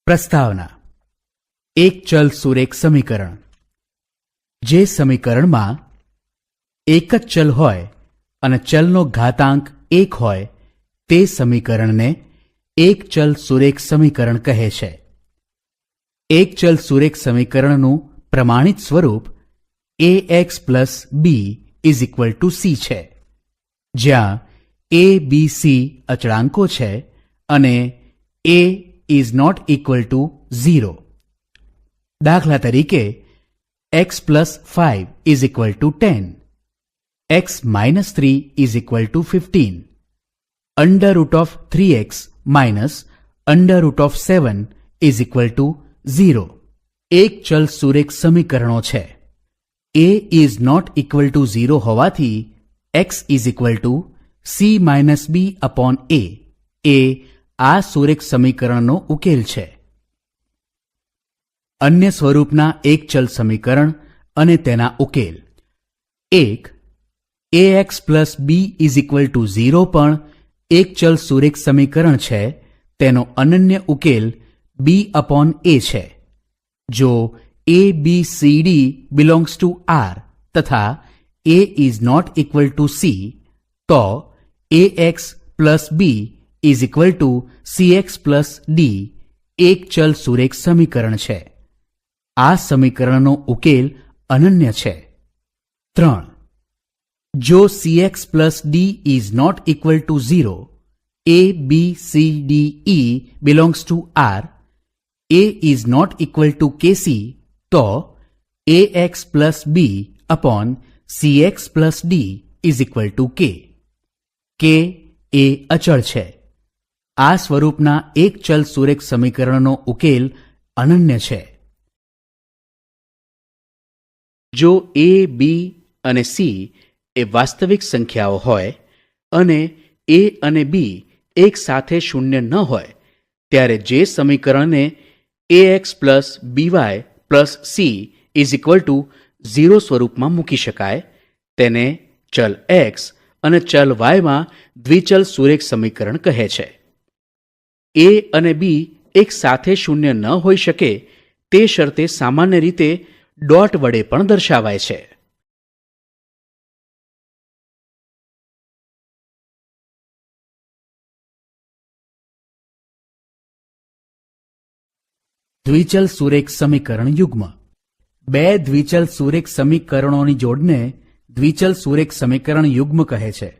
પ્રસ્તાવના એક ચલ સુરેખ સમીકરણ જે સમીકરણમાં એક જ ચલ હોય અને ચલનો ઘાતાંક 1 હોય તે સમીકરણને એક ચલ સુરેખ સમીકરણ કહે છે. એક ચલ સુરેખ સમીકરણનું પ્રમાણિત સ્વરૂપ ax plus b is equal to c છે, જ્યાં a b c અચળાંકો છે અને a is not equal to 0. દાખલા તરીકે x plus 5 is equal to 10, x minus 3 is equal to 15, under root of 3x minus under root of 7 is equal to 0. એક ચલ સુરેખ સમીકરણો છે. a is not equal to 0 હોવાથી x is equal to c minus b upon a એ આ સુરેખ સમીકરણનો ઉકેલ છે. અન્ય સ્વરૂપના એક ચલ સમીકરણ અને તેના ઉકેલ. એક ax plus b is equal to 0 પણ એક ચલ સુરેખ સમીકરણ છે. તેનો અનન્ય ઉકેલ b અપોન a છે. જો a b c d belongs to r તથા a is not equal to c, તો ax plus b is equal to cx plus d એક ચલ સુરેખ સમીકરણ છે. આ સમીકરણનો ઉકેલ અનન્ય છે. 3. જો cx plus d is not equal to 0, a b c d e belongs to r, a is not equal to kc, તો ax plus b upon cx plus d is equal to k. k એ અચળ છે. આ સ્વરૂપના એક ચલ સુરેખ સમીકરણનો ઉકેલ અનન્ય છે. જો a b અને c એ વાસ્તવિક સંખ્યાઓ હોય અને a અને b એક સાથે શૂન્ય ન હોય, ત્યારે જે સમીકરણને ax plus by plus c is equal to 0 સ્વરૂપમાં મૂકી શકાય તેને ચલ x અને ચલ y માં દ્વિચલ સુરેખ સમીકરણ કહે છે. a અને b એક સાથે શૂન્ય ન હોઈ શકે તે શરતે સામાન્ય રીતે ડોટ વડે પણ દર્શાવાય છે. દ્વિચલ સુરેખ સમીકરણ યુગ્મ. બે દ્વિચલ સુરેખ સમીકરણોની જોડને દ્વિચલ સુરેખ સમીકરણ યુગ્મ કહે છે.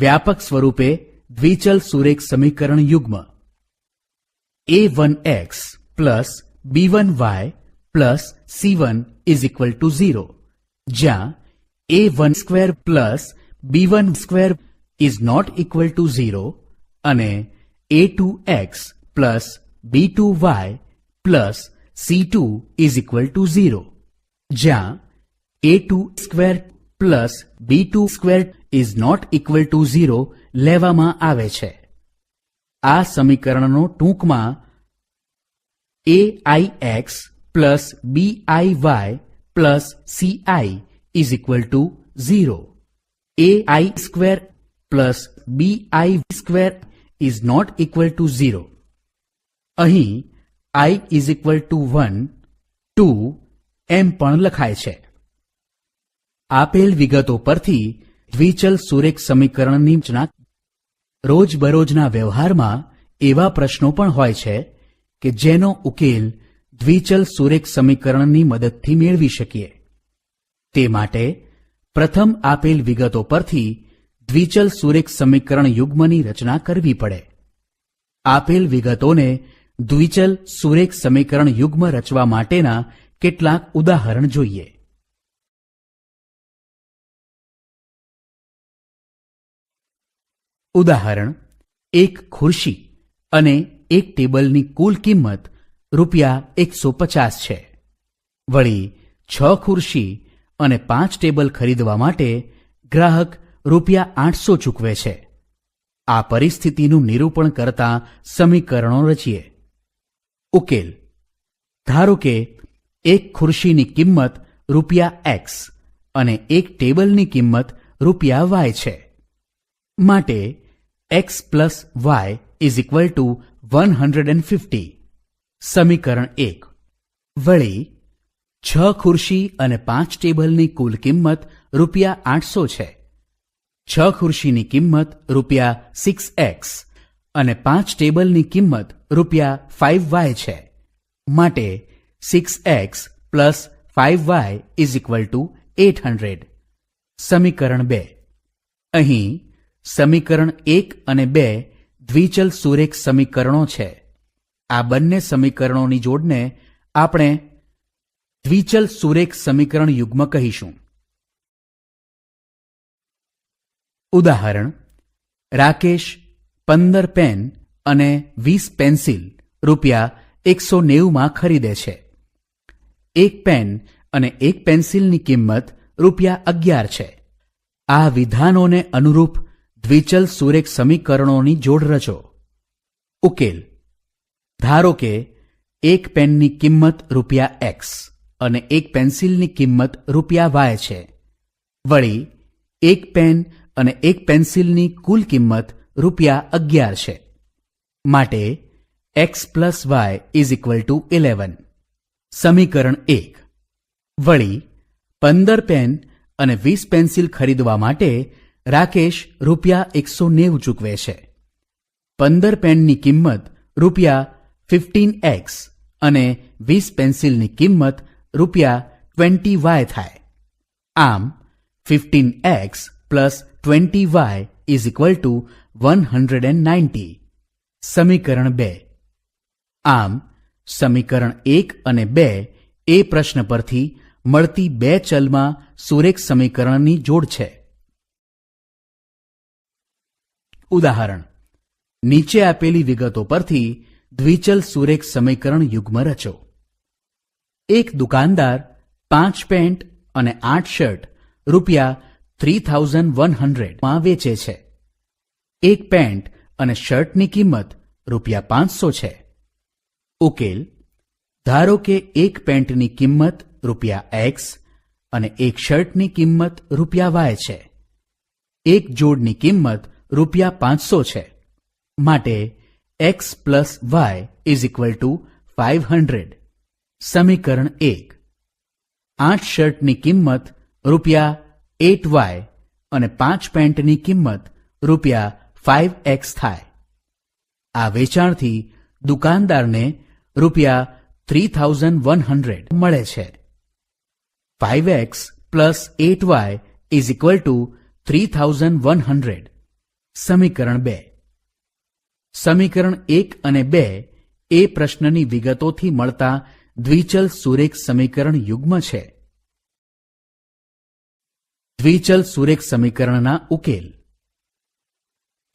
વ્યાપક સ્વરૂપે દ્વિચલ સુરેખ સમીકરણ યુગ્મ a1x plus b1y plus c1 is equal to 0, જ્યાં a1 square plus b1 square is not equal to 0 અને a2x plus b2y plus c2 is equal to 0, જ્યાં a2 square plus b2 square is not equal to 0 લેવામાં આવે છે. આ સમીકરણનો ટૂંકમાં aix plus biy plus ci is equal to 0, ai square plus bi square is not equal to 0. અહીં i is equal two 1, 2 એમ પણ લખાય છે. આપેલ વિગતો પરથી દ્વિચલ સુરેખ સમીકરણની રચના. રોજબરોજના વ્યવહારમાં એવા પ્રશ્નો પણ હોય છે કે જેનો ઉકેલ દ્વિચલ સુરેખ સમીકરણની મદદથી મેળવી શકીએ. તે માટે પ્રથમ આપેલ વિગતો પરથી દ્વિચલ સુરેખ સમીકરણ યુગ્મની રચના કરવી પડે. આપેલ વિગતોને દ્વિચલ સુરેખ સમીકરણ યુગ્મ રચવા માટેના કેટલાક ઉદાહરણ જોઈએ. ઉદાહરણ: એક ખુરશી અને એક ટેબલની કુલ કિંમત ₹150 છે. વળી 6 ખુરશી અને 5 ટેબલ ખરીદવા માટે ગ્રાહક ₹800 ચૂકવે છે. આ પરિસ્થિતિનું નિરૂપણ કરતા સમીકરણો રચીએ. ઉકેલ: ધારો કે એક ખુરશીની કિંમત ₹x અને એક ટેબલની કિંમત ₹y છે. માટે x plus y is equal two 150. સમીકરણ 1. વળી 6 ખુરશી અને 5 ટેબલની કુલ કિંમત ₹800 છે. 6 ખુરશીની કિંમત ₹6x અને 5 ટેબલની કિંમત ₹5y છે. માટે 6x plus 5y is equal two 800. સમીકરણ 2. અહીં સમીકરણ 1 અને 2 દ્વિચલ સુરેખ સમીકરણો છે. આ બંને સમીકરણોની જોડને આપણે દ્વિચલ સુરેખ સમીકરણ યુગ્મ કહીશું. ઉદાહરણ: રાકેશ 15 પેન અને 20 પેન્સિલ ₹190 ખરીદે છે. એક પેન અને એક પેન્સિલની કિંમત ₹11 છે. આ વિધાનોને અનુરૂપ દ્વિચલ સુરેખ સમીકરણોની જોડ રચો. ઉકેલ: ધારો કે એક પેનની કિંમત ₹x અને એક પેન્સિલની કિંમત ₹y છે. વળી એક પેન અને એક પેન્સિલની કુલ કિંમત ₹11 છે. માટે x plus y is equal two 11. સમીકરણ 1. વળી 15 પેન અને 20 પેન્સિલ ખરીદવા માટે રાકેશ ₹190 ચૂકવે છે. 15 પેનની કિંમત ₹15x અને 20 પેન્સિલની કિંમત ₹20y થાય. આમ 15x plus 20y is equal two 190. સમીકરણ 2. આમ સમીકરણ 1 અને 2 એ પ્રશ્ન પરથી મળતી બે ચલમાં સુરેખ સમીકરણની જોડ છે. ઉદાહરણ: નીચે આપેલી વિગતો પરથી દ્વિચલ સુરેખ સમીકરણ યુગ્મ રચો. એક દુકાનદાર 5 પેન્ટ અને 8 શર્ટ ₹3100 માં વેચે છે. એક પેન્ટ અને શર્ટની કિંમત ₹500 છે. ઉકેલ: ધારો કે એક પેન્ટની કિંમત ₹x અને એક શર્ટની કિંમત ₹y છે. એક જોડની કિંમત ₹500 છે. માટે x plus y is equal two 500. સમીકરણ 1. 8 શર્ટની કિંમત ₹8y અને 5 પેન્ટની કિંમત ₹5x થાય. આ વેચાણથી દુકાનદારને ₹3100 મળે છે. 5x plus 8y is equal two 3100. સમીકરણ 2. સમીકરણ 1 અને 2 એ પ્રશ્નની વિગતોથી મળતા દ્વિચલ સુરેખ સમીકરણ યુગ્મ છે. દ્વિચલ સુરેખ સમીકરણના ઉકેલ.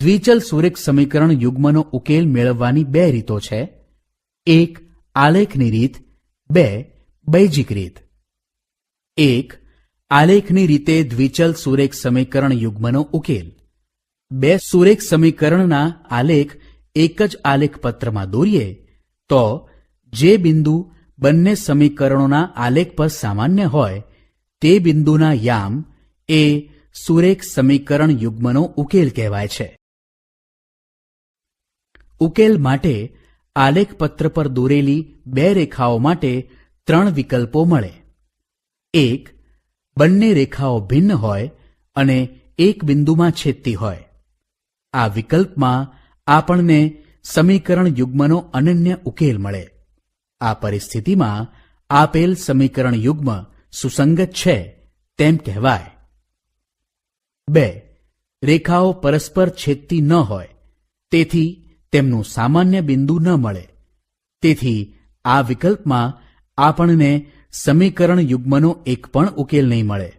દ્વિચલ સુરેખ સમીકરણ યુગ્મનો ઉકેલ મેળવવાની બે રીતો છે. એક આલેખની રીત, બે બૈજિક રીત. એક આલેખની રીતે દ્વિચલ સુરેખ સમીકરણ યુગ્મનો ઉકેલ. બે સુરેખ સમીકરણના આલેખ એક જ આલેખ પત્રમાં દોરીએ તો જે બિંદુ બંને સમીકરણોના આલેખ પર સામાન્ય હોય તે બિંદુના યામ એ સુરેખ સમીકરણ યુગ્મનો ઉકેલ કહેવાય છે. ઉકેલ માટે આલેખ પત્ર પર દોરેલી બે રેખાઓ માટે 3 વિકલ્પો મળે. એક, બંને રેખાઓ ભિન્ન હોય અને એક બિંદુમાં છેદતી હોય. આ વિકલ્પમાં આપણને સમીકરણ યુગ્મનો અનન્ય ઉકેલ મળે. આ પરિસ્થિતિમાં આપેલ સમીકરણ યુગ્મ સુસંગત છે તેમ કહેવાય. 2, રેખાઓ પરસ્પર છેદતી ન હોય તેથી તેમનું સામાન્ય બિંદુ ન મળે. તેથી આ વિકલ્પમાં આપણને સમીકરણ યુગ્મનો એક પણ ઉકેલ નહીં મળે.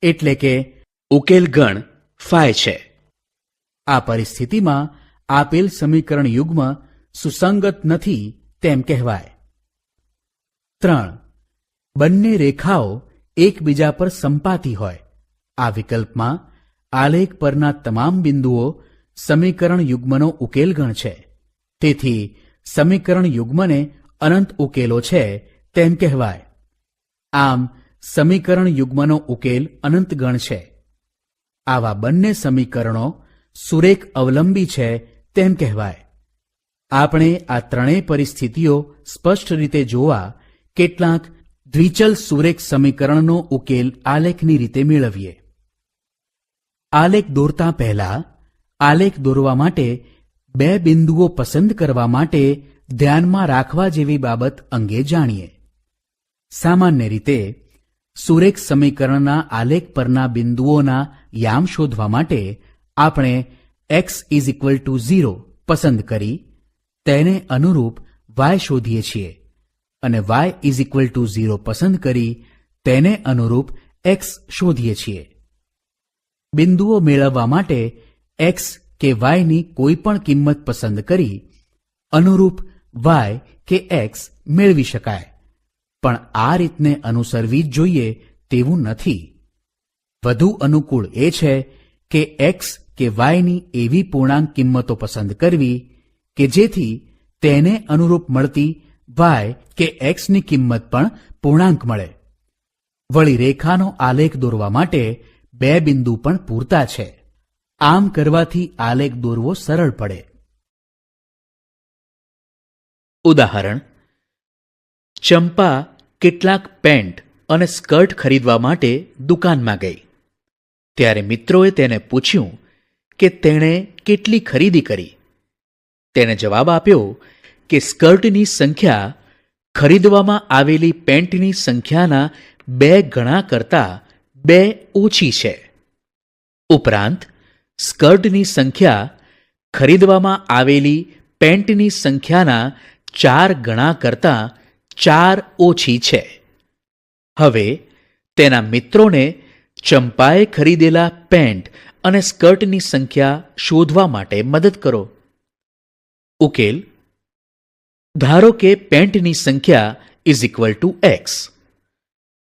એટલે કે ઉકેલ ગણ ફાય છે. આ પરિસ્થિતિમાં આપેલ સમીકરણ યુગ્મ સુસંગત નથી તેમ કહેવાય. 3, બંને રેખાઓ એકબીજા પર સંપાતી હોય. આ વિકલ્પમાં આલેખ પરના તમામ બિંદુઓ સમીકરણ યુગ્મનો ઉકેલ ગણ છે. તેથી સમીકરણ યુગ્મને અનંત ઉકેલો છે તેમ કહેવાય. આમ સમીકરણ યુગ્મનો ઉકેલ અનંત ગણ છે. આવા બંને સમીકરણો સુરેખ અવલંબી છે તેમ કહેવાય. આપણે આ ત્રણેય પરિસ્થિતિઓ સ્પષ્ટ રીતે જોવા કેટલાક દ્વિચલ સુરેખ સમીકરણનો ઉકેલ આલેખની રીતે મેળવીએ. આલેખ દોરતા પહેલા આલેખ દોરવા માટે બે બિંદુઓ પસંદ કરવા માટે ધ્યાનમાં રાખવા જેવી બાબત અંગે જાણીએ. સામાન્ય રીતે સુરેખ સમીકરણના આલેખ પરના બિંદુઓના યામ શોધવા માટે આપણે x = 0 પસંદ કરી તેને અનુરૂપ y શોધીએ છીએ અને y = 0 પસંદ કરી તેને અનુરૂપ x શોધીએ છીએ. બિંદુઓ મેળવવા માટે x કે y ની કોઈ પણ કિંમત પસંદ કરી અનુરૂપ y કે x મેળવી શકાય, પણ આ રીતને અનુસરવી જ જોઈએ તેવું નથી. વધુ અનુકૂળ એ છે કે x કે y ની એવી પૂર્ણાંક કિંમતો પસંદ કરવી કે જેથી તેને અનુરૂપ મળતી y કે x ની કિંમત પણ પૂર્ણાંક મળે. વળી રેખાનો આલેખ દોરવા માટે બે બિંદુ પણ પૂરતા છે. આમ કરવાથી આલેખ દોરવો સરળ પડે. ઉદાહરણ: ચંપા કેટલાક પેન્ટ અને સ્કર્ટ ખરીદવા માટે દુકાનમાં ગઈ. ત્યારે મિત્રોએ તેને પૂછ્યું કે તેણે કેટલી ખરીદી કરી. તેણે જવાબ આપ્યો કે સ્કર્ટની સંખ્યા ખરીદવામાં આવેલી પેન્ટની સંખ્યાના 2 ગણા કરતાં 2 ઓછી છે. ઉપરાંત સ્કર્ટની સંખ્યા ખરીદવામાં આવેલી પેન્ટની સંખ્યાના 4 ગણા કરતાં 4 ઓછી છે. હવે તેના મિત્રોને ચંપાએ ખરીદેલા પેન્ટ અને સ્કર્ટની સંખ્યા શોધવા માટે મદદ કરો. ઉકેલ: ધારો કે પેન્ટની સંખ્યા = x,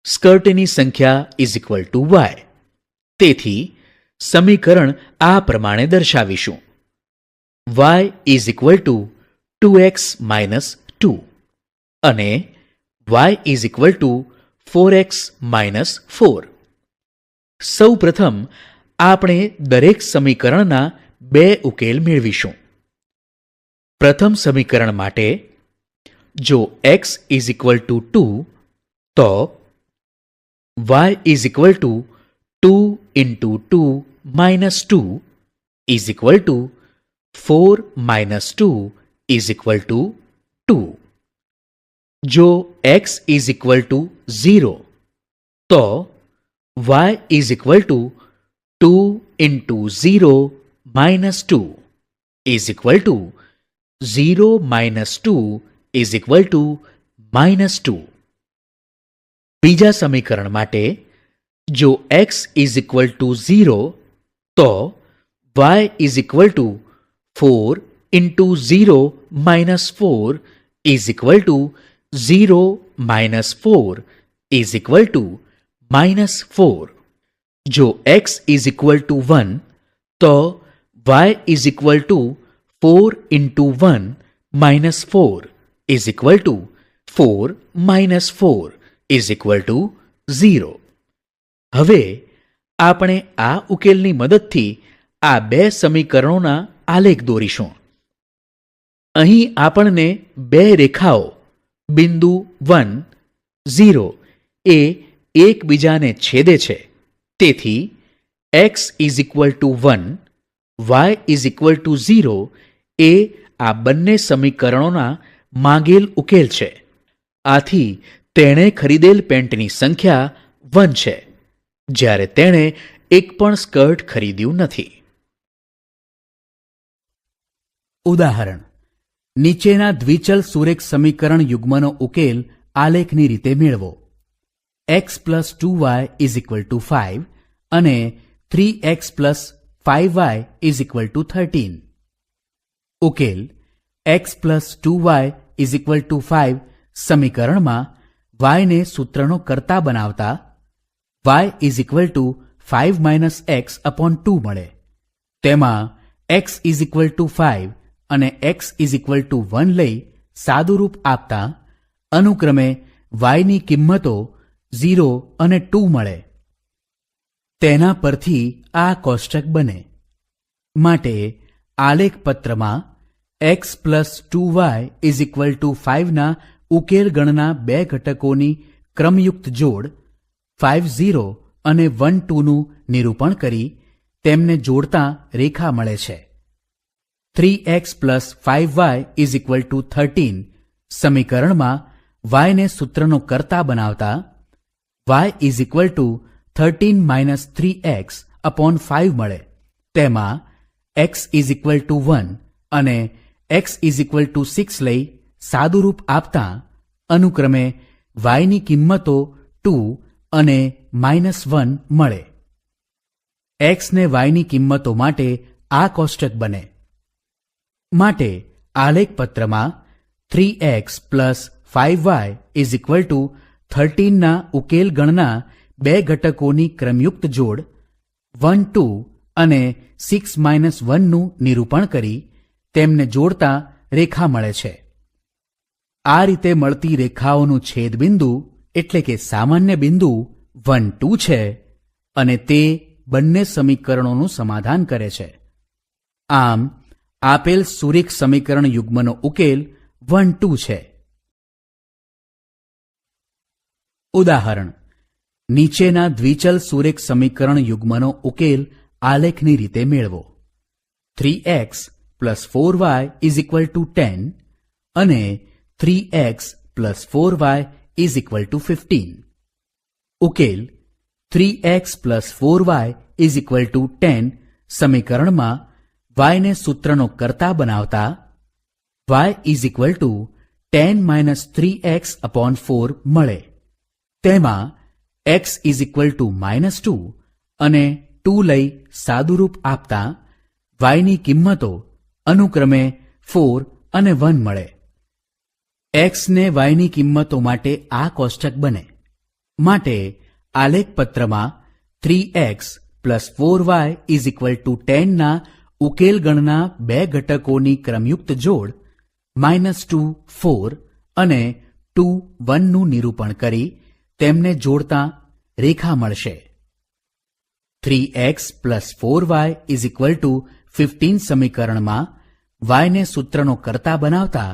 સ્કર્ટની સંખ્યા = y. તેથી સમીકરણ આ પ્રમાણે દર્શાવીશું: y = 2x - 2 અને y = 4x - 4. સૌ પ્રથમ આપણે દરેક સમીકરણના બે ઉકેલ મેળવીશું. પ્રથમ સમીકરણ માટે જો x = 2 તો y = 2 × 2 - 2 = 4 - 2 = 2. જો x = 0 તો y = 2 × 0 - 2 = 0 - 2 = -2. બીજા સમીકરણ માટે જો x = 0 તો y = 4 × 0 - 4 = 0 - 4 = -4. જો x = 1 તો y = 4 × 1 - 4 = 4 - 4 = 0. હવે આપણે આ ઉકેલની મદદથી આ બે સમીકરણોના આલેખ દોરીશું. અહીં આપણને બે રેખાઓ બિંદુ 1, 0 એ એકબીજાને છેદે છે. તેથી x = 1, y = 0 એ આ બંને સમીકરણોના માંગેલ ઉકેલ છે. આથી તેણે ખરીદેલ પેન્ટની સંખ્યા 1 છે, જ્યારે તેણે એક પણ સ્કર્ટ ખરીદ્યું નથી. ઉદાહરણ: નીચેના દ્વિચલ સુરેખ સમીકરણ યુગ્મનો ઉકેલ આલેખની રીતે મેળવો. x + 2y = 5 અને 3x + 5y = 13. ઉકેલ: x + 2y = 5 સમીકરણમાં y ને સૂત્રનો કર્તા બનાવતા y = 5 - x/2 મળે. તેમાં x = 5 અને x = 1 લઈ સાદુરૂપ આપતા અનુક્રમે y ની કિંમતો 0 અને 2 મળે. તેના પરથી આ કોષ્ટક બને. માટે આલેખ પત્રમાં x plus 2y is equal to 5ના ઉકેલ ગણના બે ઘટકોની ક્રમયુક્ત જોડ 5 0 અને 1 2નું નિરૂપણ કરી તેમને જોડતા રેખા મળે છે. 3x plus 5y is equal two 13 સમીકરણમાં y ને સૂત્રનો કર્તા બનાવતા y is equal two 13 minus 3x upon 5 મળે. તેમાં x ઇઝ ઇક્વલ ટુ 1 અને x ઇઝ ઇક્વલ ટુ 6 લઈ સાદુરૂપ આપતા અનુક્રમે y ની કિંમતો 2 અને -1 મળે. x ને y ની કિંમતો માટે આ કોષ્ટક બને. માટે આલેખ પત્રમાં 3x plus 5y is equal to 13ના ઉકેલ ગણના બે ઘટકોની ક્રમયુક્ત જોડ 1 2 અને 6 1નું નિરૂપણ કરી તેમને જોડતા રેખા મળે છે. આ રીતે મળતી રેખાઓનું છેદબિંદુ એટલે કે સામાન્ય બિંદુ 1 2 છે અને તે બંને સમીકરણોનું સમાધાન કરે છે. આમ આપેલ સુરેખ સમીકરણ યુગ્મનો ઉકેલ 1 2 છે. ઉદાહરણ: નીચેના દ્વિચલ સુરેખ સમીકરણ યુગ્મનો ઉકેલ આલેખની રીતે મેળવો. 3x plus 4y is equal to 10 અને 3x plus 4y is equal to 15. ઉકેલ 3x plus 4y is equal to 10 સમીકરણમાં y ને સૂત્રનો કર્તા બનાવતા y is equal to 10 minus 3x upon 4 મળે. તેમાં x ઇઝ ઇક્વલ ટુ -2 અને 2 લઈ સાદુરૂપ આપતા y ની કિંમતો અનુક્રમે 4 અને 1 મળે. x ને y ની કિંમતો માટે આ કોષ્ટક બને. માટે આલેખ પત્રમાં 3x plus 4y is equal to 10ના ઉકેલ ગણના બે ઘટકોની ક્રમયુક્ત જોડ -2 4 અને 2 1નું નિરૂપણ કરી તેમને જોડતા રેખા મળશે. 3x plus 4y is equal to 15 સમીકરણમાં y ને સૂત્રનો કર્તા બનાવતા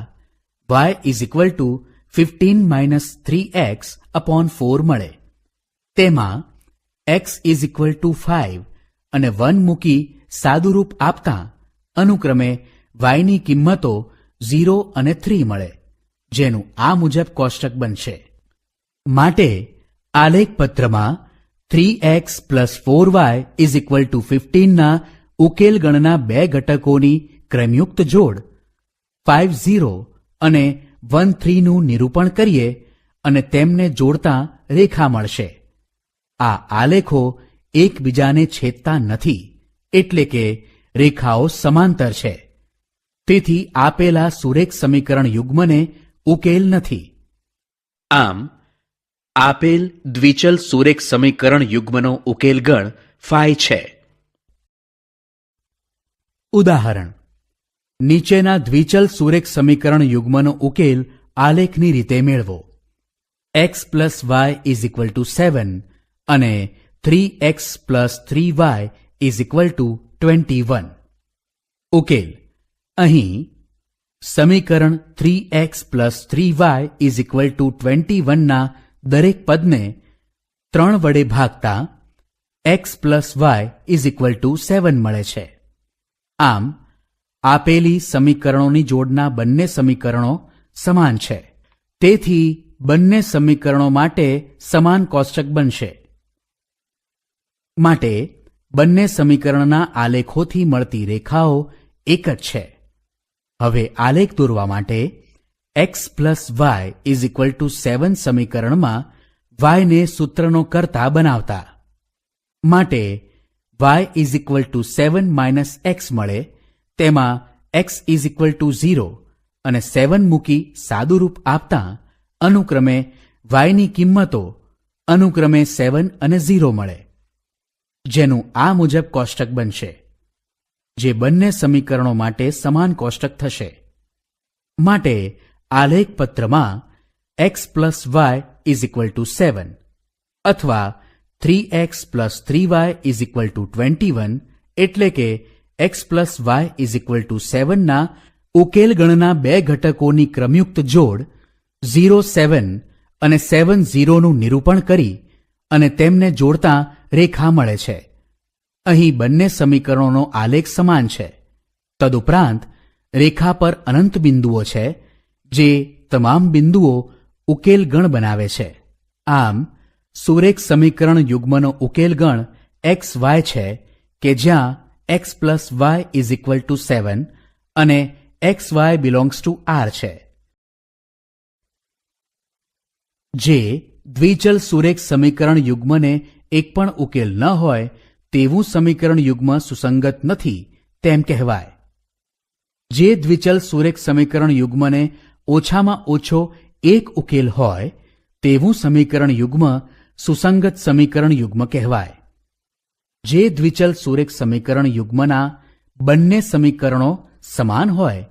y is equal to 15 minus 3x upon 4 મળે. તેમાં x ઇઝ ઇક્વલ ટુ 5 અને 1 મૂકી સાદુરૂપ આપતા અનુક્રમે y ની કિંમતો 0 અને 3 મળે, જેનું આ મુજબ કોષ્ટક બનશે. માટે આલેખ પત્રમાં 3x plus 4y is equal to 15ના ઉકેલ ગણના બે ઘટકોની ક્રમયુક્ત જોડ 5 0 અને 1 3નું નિરૂપણ કરીએ અને તેમને જોડતા રેખા મળશે. આ આલેખો એકબીજાને છેદતા નથી, એટલે કે રેખાઓ સમાંતર છે. તેથી આપેલા સુરેખ સમીકરણ યુગ્મને ઉકેલ નથી. આમ આપેલ દ્વિચલ સુરેખ સમીકરણ યુગ્મનો ઉકેલ ગણ phi છે. ઉદાહરણ: નીચેના દ્વિચલ સુરેખ સમીકરણ યુગ્મનો ઉકેલ આલેખની રીતે મેળવો. x plus y is equal to 7 અને 3x plus 3y is equal two 21. ઉકેલ: અહીં સમીકરણ 3x plus 3y is equal to 21ના દરેક પદને 3 વડે ભાગતા x plus y is equal to 7 મળે છે. આમ આપેલી સમીકરણોની જોડના બંને સમીકરણો સમાન છે. તેથી બંને સમીકરણો માટે સમાન કોષ્ટક બનશે. માટે બંને સમીકરણના આલેખોથી મળતી રેખાઓ એક જ છે. હવે આલેખ દોરવા માટે x plus y is equal to 7 સમીકરણમાં y ને સૂત્રનો કર્તા બનાવતા માટે y is equal to 7 minus x મળે. તેમાં x ઇઝ ઇક્વલ ટુ 0 અને 7 મૂકી સાદુરૂપ આપતા અનુક્રમે y ની કિંમતો અનુક્રમે 7 અને 0 મળે, જેનું આ મુજબ કોષ્ટક બનશે, જે બંને સમીકરણો માટે સમાન કોષ્ટક થશે. માટે આલેખ પત્રમાં x plus y is equal to 7 અથવા 3x plus 3y is equal two 21 એટલે કે x plus y is equal to 7ના ઉકેલ ગણના બે ઘટકોની ક્રમયુક્ત જોડ 0, 7 અને 7, 0નું નિરૂપણ કરી અને તેમને જોડતા રેખા મળે છે. અહીં બંને સમીકરણોનો આલેખ સમાન છે. તદુપરાંત રેખા પર અનંત બિંદુઓ છે, જે તમામ બિંદુઓ ઉકેલ ગણ બનાવે છે. આમ સુરેખ સમીકરણ યુગ્મનો ઉકેલ ગણ XY છે કે જ્યાં x plus y is equal to 7 અને xy belongs to R છે. જે દ્વિચલ સુરેખ સમીકરણ યુગ્મને એક પણ ઉકેલ ન હોય તેવું સમીકરણ યુગ્મ સુસંગત નથી તેમ કહેવાય. જે દ્વિચલ સુરેખ સમીકરણ યુગ્મને ઓછામાં ઓછો એક ઉકેલ હોય તેવું સમીકરણ યુગ્મ સુસંગત સમીકરણ યુગ્મ કહેવાય. જે દ્વિચલ સુરેખ સમીકરણ યુગ્મના બંને સમીકરણો સમાન હોય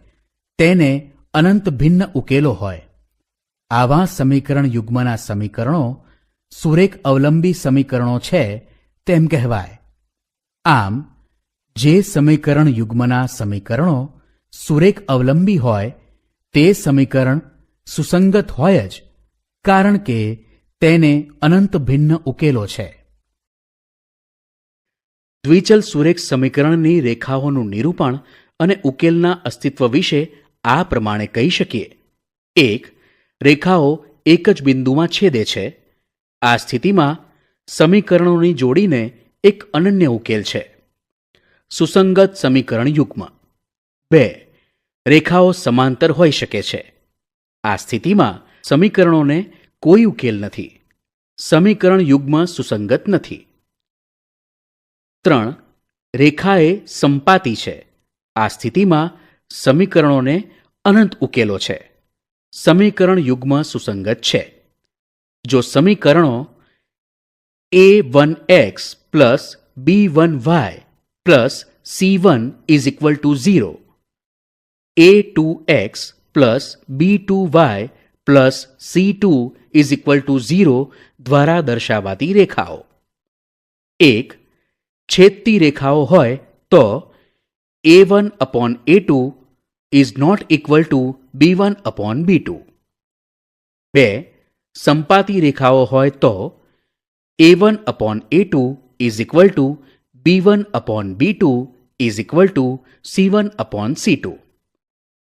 તેને અનંત ભિન્ન ઉકેલો હોય. આવા સમીકરણ યુગ્મના સમીકરણો સુરેખ અવલંબી સમીકરણો છે તેમ કહેવાય. આમ જે સમીકરણ યુગ્મના સમીકરણો સુરેખ અવલંબી હોય તે સમીકરણ સુસંગત હોય જ, કારણ કે તેને અનંત ભિન્ન ઉકેલો છે. દ્વિચલ સુરેખ સમીકરણની રેખાઓનું નિરૂપણ અને ઉકેલના અસ્તિત્વ વિશે આ પ્રમાણે કહી શકીએ. 1. રેખાઓ એક જ બિંદુમાં છેદે છે. આ સ્થિતિમાં સમીકરણોની જોડીને એક અનન્ય ઉકેલ છે. સુસંગત સમીકરણ યુગ્મ. 2. રેખાઓ સમાંતર હોઈ શકે છે. આ સ્થિતિમાં સમીકરણોને કોઈ ઉકેલ નથી. સમીકરણ યુગ્મ સુસંગત નથી. 3. રેખાએ સંપાતી છે. આ સ્થિતિમાં સમીકરણોને અનંત ઉકેલો છે. સમીકરણ યુગ્મ સુસંગત છે. જો સમીકરણો a1x plus b1y plus c1 is equal to 0, a2x plus b2y plus c2 is equal to 0 દ્વારા દર્શાવાતી રેખાઓ. 1. છેદતી રેખાઓ હોય તો a1 upon a2 is not equal to b1 upon b2. 2. સંપાતી રેખાઓ હોય તો a1 upon a2 is equal to b1 upon b2 is equal to c1 upon c2.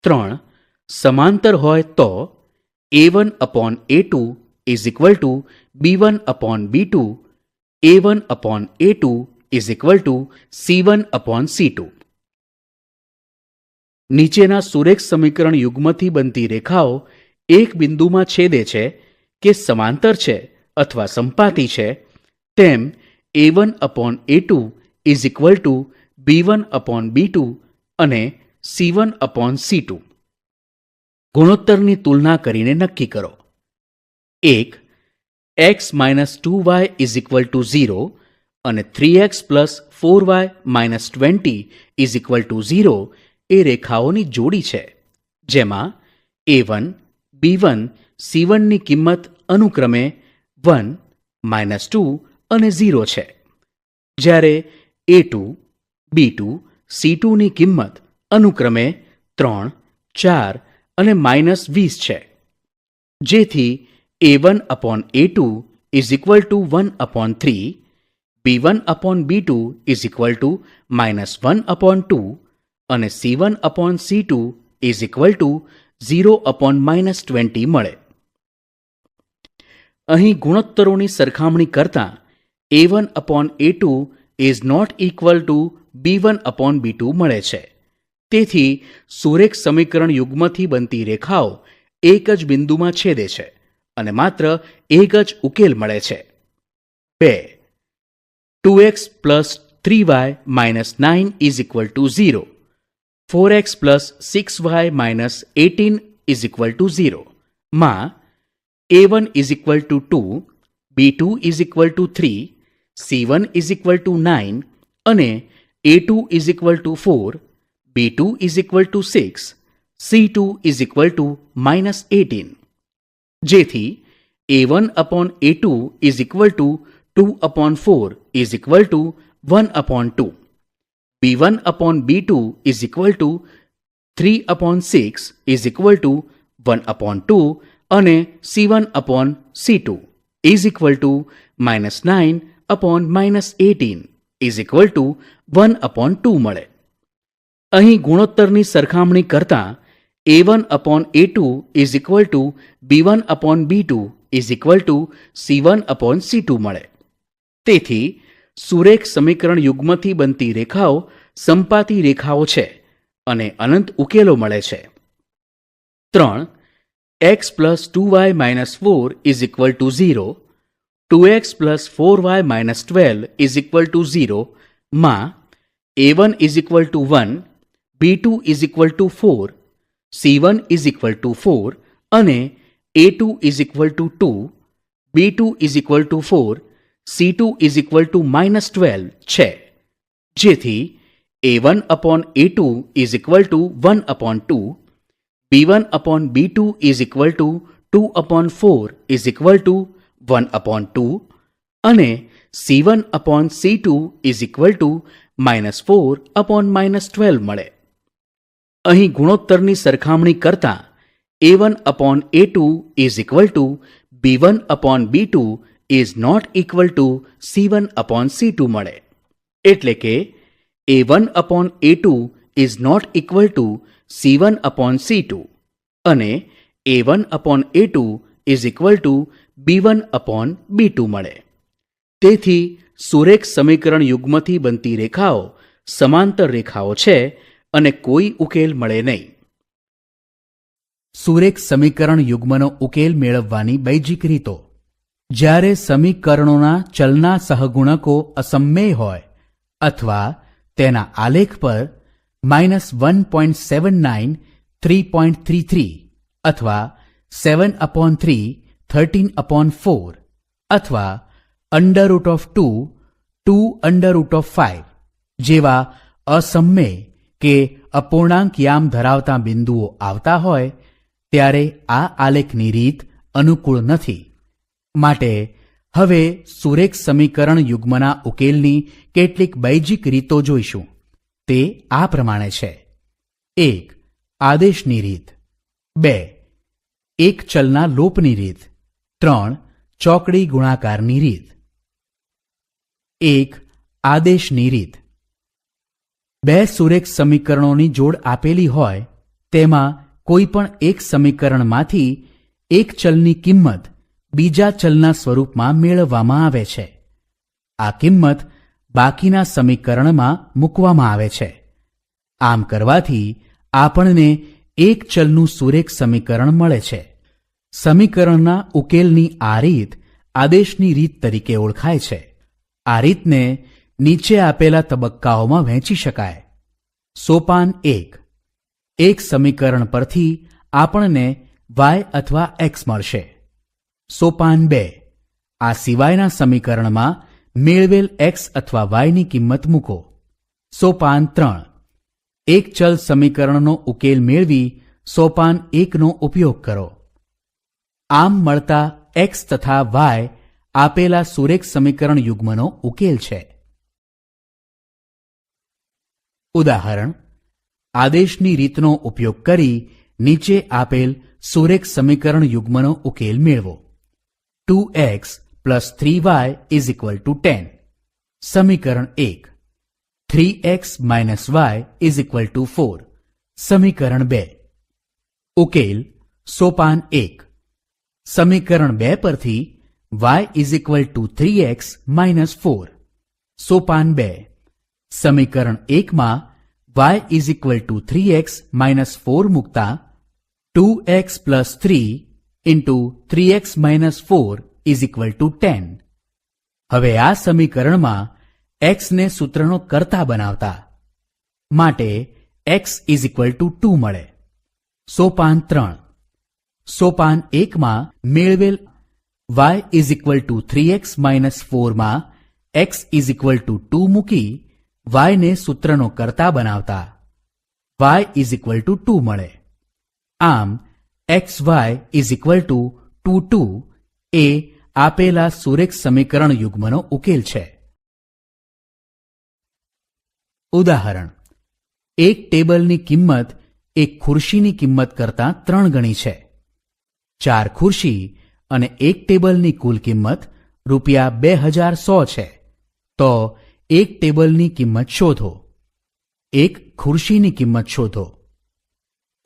3. સમાંતર હોય તો a1 upon a2 is equal to b1 upon b2, a1 upon a2 is equal to c1 upon c2. નીચેના સુરેખ સમીકરણ યુગ્મથી બનતી રેખાઓ એક બિંદુમાં છેદે છે કે સમાંતર છે અથવા સંપાતી છે તેમ a1 upon a2 is equal to b1 upon b2 અને c1 upon c2. ગુણોત્તરની તુલના કરીને નક્કી કરો. 1. x minus 2y is equal to 0 અને 3x plus 4y minus 20 is equal to 0 એ રેખાઓની જોડી છે, જેમાં a1, b1, c1ની કિંમત અનુક્રમે 1, -2 અને 0 છે, જ્યારે a2, b2, c2ની કિંમત અનુક્રમે 3, 4 અને -20 છે. જેથી a1 upon a2 is equal to 1 upon 3, b1 upon b2 is equal to -1 upon 2 અને c1 upon c2 is equal to 0 upon -20 મળે. અહીં ગુણોત્તરોની સરખામણી કરતાં a1 upon a2 is not equal to b1 upon b2 મળે છે. તેથી સુરેખ સમીકરણ યુગ્મથી બનતી રેખાઓ એક જ બિંદુમાં છેદે છે અને માત્ર એક જ ઉકેલ મળે છે. 2. 2x plus 3y minus 9 is equal to 0. 4x plus 6y minus 18 is equal to 0. માં a1 is equal to 2, b2 is equal to 3, c1 is equal to 9 અને a2 is equal to 4, b2 is equal to 6, c2 is equal to -18. જેથી a1 upon a2 is equal to 2 upon 4 is equal to 1 upon 2. b1 upon b2 is equal to 3/6 is equal two 1/2 અને C1/C2 is equal two -9/-18 is equal two 1/2 મળે. અહીં ગુણોત્તરની સરખામણી કરતાં A1/A2 is equal to B1/B2 is equal to C1/C2 મળે. તેથી સુરેખ સમીકરણ યુગ્મથી બનતી રેખાઓ સંપાતી રેખાઓ છે અને અનંત ઉકેલો મળે છે. 3. x + 2y - 4 is equal to 0, 2x + 4y - 12 is equal to 0 માં A1 is equal two 1, B2 is equal two 4, C1 is equal two 4 અને A2 is equal two 2, B2 is equal two 4, C2 is equal two -12 છે. જેથી A1/A2 is equal two 1/2, B1/B2 is equal two 2/4 is equal two 1/2 અને C1/C2 is equal two -4/-12 મળે. અહીં ગુણોત્તરની સરખામણી કરતાં A1/A2 is equal to B1/B2 is not equal to C1/C2 મળે. એટલે કે A1/A2 is not equal to C1/C2 અને A1/A2 is equal to B1/B2 મળે. તેથી સુરેખ સમીકરણ યુગ્મથી બનતી રેખાઓ સમાંતર રેખાઓ છે અને કોઈ ઉકેલ મળે નહીં. સુરેખ સમીકરણ યુગ્મનો ઉકેલ મેળવવાની બૈજિક રીતો. જ્યારે સમીકરણોના ચલના સહગુણકો અસમમેય હોય અથવા તેના આલેખ પર -1.79 3.33 અથવા 7/3 13/4 અથવા √2 2√5 જેવા અસમમેય કે અપૂર્ણાંક યામ ધરાવતા બિંદુઓ આવતા હોય ત્યારે આ આલેખની રીત અનુકૂળ નથી. માટે હવે સુરેખ સમીકરણ યુગ્મના ઉકેલની કેટલીક બૈજિક રીતો જોઈશું. તે આ પ્રમાણે છે. 1. આદેશની રીત. 2. એક ચલના લોપની રીત. 3. ચોકડી ગુણાકારની રીત. 1. આદેશની રીત. બે સુરેખ સમીકરણોની જોડ આપેલી હોય તેમાં કોઈ પણ એક સમીકરણમાંથી એક ચલની કિંમત બીજા ચલના સ્વરૂપમાં મેળવવામાં આવે છે. આ કિંમત બાકીના સમીકરણમાં મૂકવામાં આવે છે. આમ કરવાથી આપણને એક ચલનું સુરેખ સમીકરણ મળે છે. સમીકરણના ઉકેલની આ રીત આદેશની રીત તરીકે ઓળખાય છે. આ રીતને નીચે આપેલા તબક્કાઓમાં વહેંચી શકાય. સોપાન 1. એક સમીકરણ પરથી આપણને y અથવા x મળશે. સોપાન 2. આ સિવાયના સમીકરણમાં મેળવેલ x અથવા y ની કિંમત મૂકો. સોપાન 3. એક ચલ સમીકરણનો ઉકેલ મેળવી સોપાન 1 નો ઉપયોગ કરો. આમ મળતા x તથા y આપેલા સુરેખ સમીકરણ યુગ્મનો ઉકેલ છે. ઉદાહરણ. આદેશની રીતનો ઉપયોગ કરી નીચે આપેલ સુરેખ સમીકરણ યુગ્મનો ઉકેલ મેળવો. 2x + 3y = 10. સમીકરણ 1. 3x - y = 4. સમીકરણ 2. ઉકેલ. સોપાન 1. સમીકરણ 2 પરથી y = 3x - 4. સોપાન 2. સમીકરણ 1 માં y = 3x - 4 મૂકતા 2x + 3 × 3x - 4 = 10. હવે આ સમીકરણમાં x ને સૂત્રનો કર્તા બનાવતા માટે x = 2 મળે. સોપાન 3. સોપાન 1 માં મેળવેલ y = 3x - 4 માં x = 2 મૂકી y ને સૂત્રનો કર્તા બનાવતા y = 2 મળે. આમ xy = 2 2 એ આપેલા સુરેખ સમીકરણ યુગ્મનો ઉકેલ છે. ઉદાહરણ. એક ટેબલની કિંમત એક ખુરશીની કિંમત કરતાં 3 ગણી છે. 4 ખુરશી અને એક ટેબલની કુલ કિંમત ₹2100 છે. તો એક ટેબલની કિંમત શોધો. એક ખુરશીની કિંમત શોધો.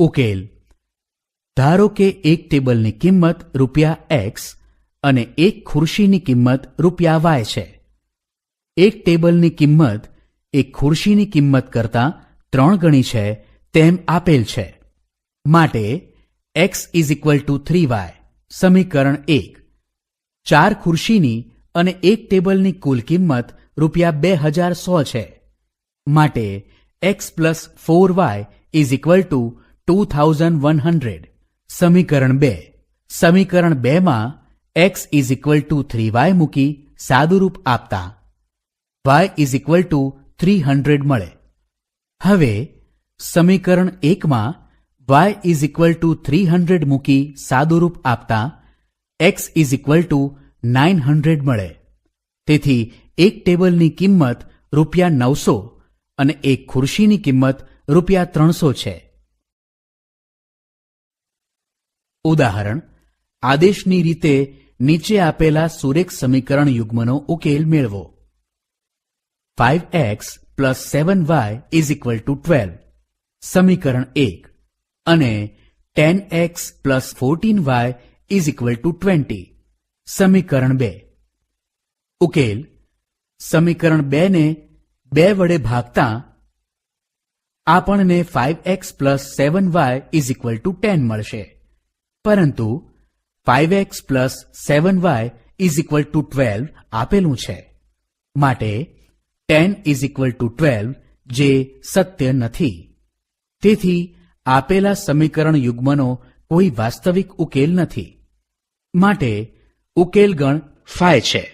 ઉકેલ: ધારો કે એક ટેબલની કિંમત ₹X અને એક ખુરશીની કિંમત ₹Y છે. એક ટેબલની કિંમત એક ખુરશીની કિંમત કરતાં 3 ગણી છે તેમ આપેલ છે. માટે x = 3y. સમીકરણ 1. 4 ખુરશીની અને એક ટેબલની કુલ કિંમત ₹2100 છે. માટે x + 4y = 2100. સમીકરણ 2. સમીકરણ 2 માં x = 3y મૂકી સાદુરૂપ આપતા y = 300 મળે. હવે સમીકરણ 1 માં y = 300 મૂકી સાદુરૂપ આપતા x = 900 મળે. તેથી એક ટેબલની કિંમત ₹900 અને એક ખુરશીની કિંમત ₹300 છે. ઉદાહરણ: આદેશની રીતે નીચે આપેલા સુરેખ સમીકરણ યુગ્મનો ઉકેલ મેળવો. 5x + 7y = 12. સમીકરણ 1 અને 10x + 14y = 20. સમીકરણ 2. ઉકેલ: સમીકરણ 2 ને 2 વડે ભાગતા આપણને 5x + 7y = 10 મળશે. પરંતુ 5x + 7y = 12 આપેલું છે. માટે 10 = 12 જે સત્ય નથી. તેથી આપેલા સમીકરણ યુગ્મનો કોઈ વાસ્તવિક ઉકેલ નથી. માટે ઉકેલ ગણ 5 છે.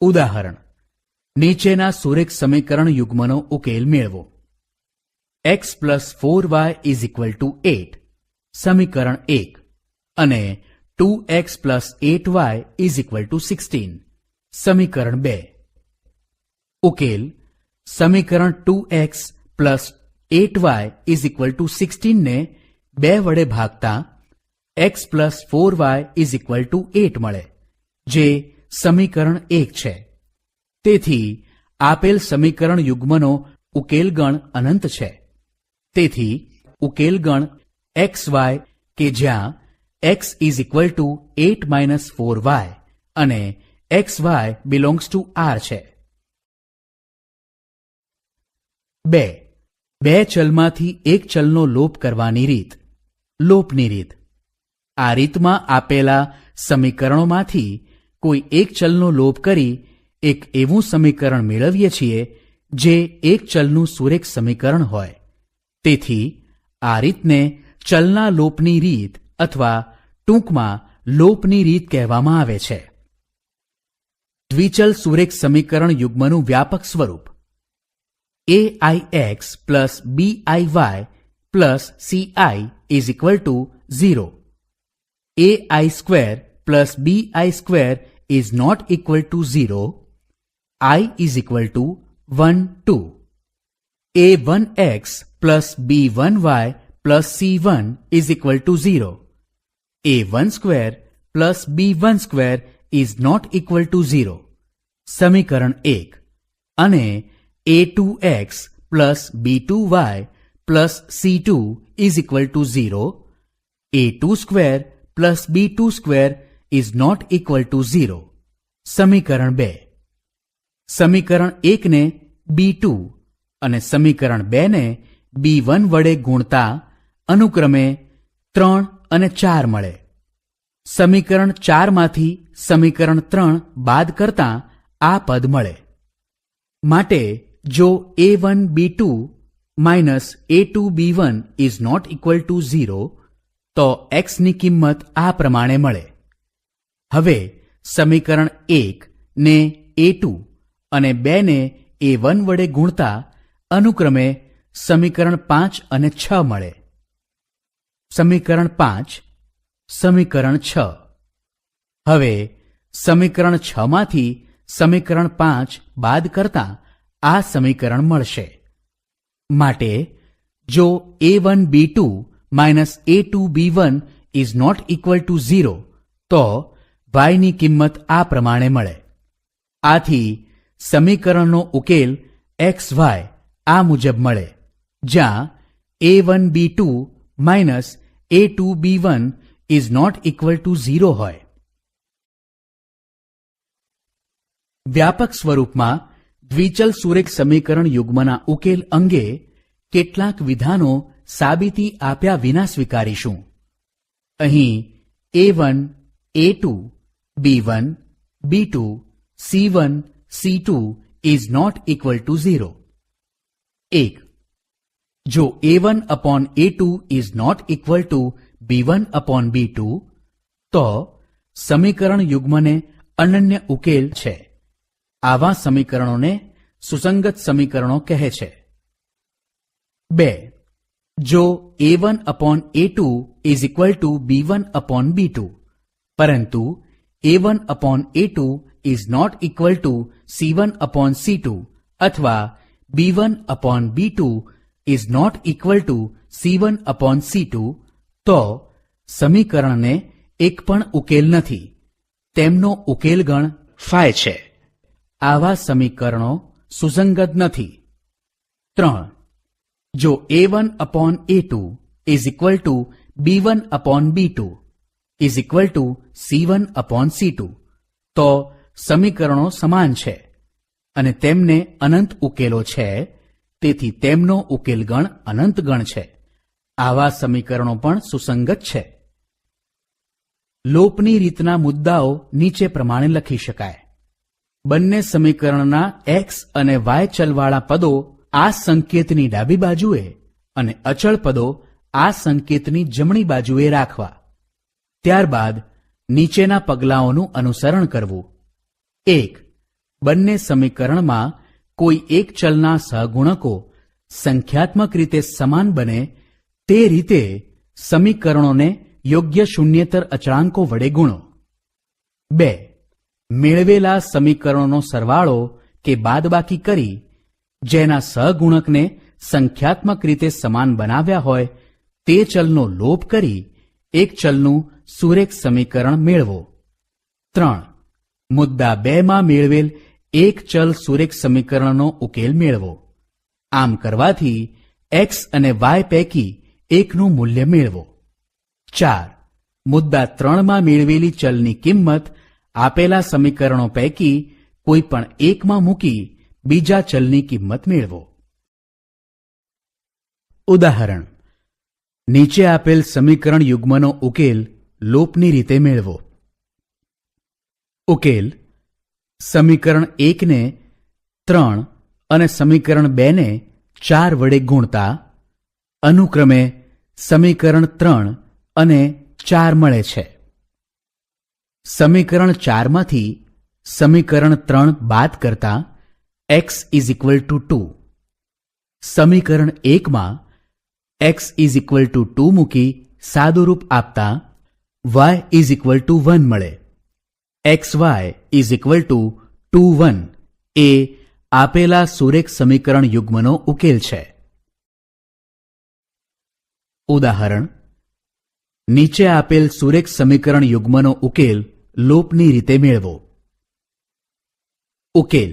ઉદાહરણ: નીચેના સુરેખ સમીકરણ યુગ્મનો ઉકેલ મેળવો. x + 4y = 8. સમીકરણ 1 અને 2x + 8y = 16. સમીકરણ 2. ઉકેલ: સમીકરણ 2x + 8y = 16 ને 2 વડે ભાગતા x + 4y = 8 મળે, જે સમીકરણ 1 છે. તેથી આપેલ સમીકરણ યુગ્મનો ઉકેલ ગણ અનંત છે. તેથી ઉકેલ ગણ xy કે જ્યાં x = 8 - 4y અને xy ∈ R છે. 2. બે ચલમાંથી એક ચલનો લોપ કરવાની રીત. લોપની રીત. આ રીતમાં આપેલા સમીકરણોમાંથી કોઈ એક ચલનો લોપ કરી એક એવું સમીકરણ મેળવીએ છીએ જે એક ચલનું સુરેખ સમીકરણ હોય. તેથી આ રીતને ચલના લોપની રીત અથવા ટૂંકમાં લોપની રીત કહેવામાં આવે છે. દ્વિચલ સુરેખ સમીકરણ યુગ્મનું વ્યાપક સ્વરૂપ. aix + biy + ci = 0. ai² + bi² is not equal to 0. I = 1, 2. a1x + b1y + c1 = 0. a1² + b1² is not equal to 0. સમીકરણ 1 અને a2x + b2y + c2 = 0. a2² + b2² is not equal to 0. સમીકરણ 2. સમીકરણ 1 ને b2 અને સમીકરણ 2 ને b1 વડે ગુણતા અનુક્રમે 3 અને 4 મળે. સમીકરણ 4 માંથી સમીકરણ 3 બાદ કરતા આ પદ મળે. માટે જો a1b2 - a2b1 is not equal to 0 તો x ની કિંમત આ પ્રમાણે મળે. હવે સમીકરણ 1 ને a2 અને 2 ને a1 વડે ગુણતા અનુક્રમે સમીકરણ 5 અને 6 મળે. સમીકરણ 5 સમીકરણ 6. હવે સમીકરણ 6 માંથી સમીકરણ 5 બાદ કરતા આ સમીકરણ મળશે. માટે જો a1b2 minus a2b1 is not equal to 0 તો y ની કિંમત આ પ્રમાણે મળે. આથી સમીકરણનો ઉકેલ xy આ મુજબ મળે, જ્યાં a1b2 minus a2b1 is not equal to 0 હોય. વ્યાપક સ્વરૂપમાં દ્વિચલ સુરેખ સમીકરણ યુગ્મના ઉકેલ અંગે કેટલાક વિધાનો સાબિતી આપ્યા વિના સ્વીકારીશું. અહીં a1, a2, b1, b2, c1, c2 is not equal to 0. 1. જો a1 upon a2 is not equal to b1 upon b2 તો સમીકરણ યુગ્મને અનન્ય ઉકેલ છે. આવા સમીકરણોને સુસંગત સમીકરણો કહે છે. 2. જો a1 upon a2 is equal to b1 upon b2 પરંતુ a1 upon a2 is not equal to c1 upon c2 અથવા b1 upon b2 is not equal to c1 upon c2 તો સમીકરણને એક પણ ઉકેલ નથી, તેમનો ઉકેલ ગણ phi છે. આવા સમીકરણો સુસંગત નથી. 3. જો a1 upon a2 is equal to b1 upon b2 is equal to c1 upon c2 તો સમીકરણો સમાન છે અને તેમને અનંત ઉકેલો છે, તેથી તેમનો ઉકેલ ગણ અનંત ગણ છે. આવા સમીકરણો પણ સુસંગત છે. લોપની રીતના મુદ્દાઓ નીચે પ્રમાણે લખી શકાય. બંને સમીકરણના x અને y ચલવાળા પદો આ સંકેતની ડાબી બાજુએ અને અચળ પદો આ સંકેતની જમણી બાજુએ રાખવા. ત્યારબાદ નીચેના પગલાઓનું અનુસરણ કરવું. 1. બંને સમીકરણમાં કોઈ એક ચલના સહગુણકો સંખ્યાત્મક રીતે સમાન બને તે રીતે સમીકરણોને યોગ્ય શૂન્યેતર અચળાંકો વડે ગુણો. 2. મેળવેલા સમીકરણોનો સરવાળો કે બાદબાકી કરી જેના સહગુણકને સંખ્યાત્મક રીતે સમાન બનાવ્યા હોય તે ચલનો લોપ કરી એક ચલનું સુરેખ સમીકરણ મેળવો. 3. મુદ્દા 2 માં મેળવેલ એક ચલ સુરેખ સમીકરણનો ઉકેલ મેળવો. આમ કરવાથી x અને y પૈકી એકનું મૂલ્ય મેળવો. 4. મુદ્દા 3 માં મેળવેલી ચલની કિંમત આપેલા સમીકરણો પૈકી કોઈ પણ એકમાં મૂકી બીજા ચલની કિંમત મેળવો. ઉદાહરણ: નીચે આપેલ સમીકરણ યુગ્મનો ઉકેલ લોપની રીતે મેળવો. ઉકેલ: સમીકરણ 1 ને 3 અને સમીકરણ 2 ને 4 વડે ગુણતા અનુક્રમે સમીકરણ 3 અને 4 મળે છે. સમીકરણ 4 માંથી સમીકરણ 3 બાદ કરતા x ઇઝ ઇક્વલ ટુ 2. સમીકરણ 1 માં x ઇઝ ઇક્વલ ટુ 2 મૂકી સાદુરૂપ આપતા y ઇઝ ઇક્વલ ટુ 1 મળે. xy ઇઝ ઇક્વલ ટુ 2 1 એ આપેલા સુરેખ સમીકરણ યુગ્મનો ઉકેલ છે. ઉદાહરણ: નીચે આપેલ સુરેખ સમીકરણ યુગ્મનો ઉકેલ લોપની રીતે મેળવો. ઉકેલ: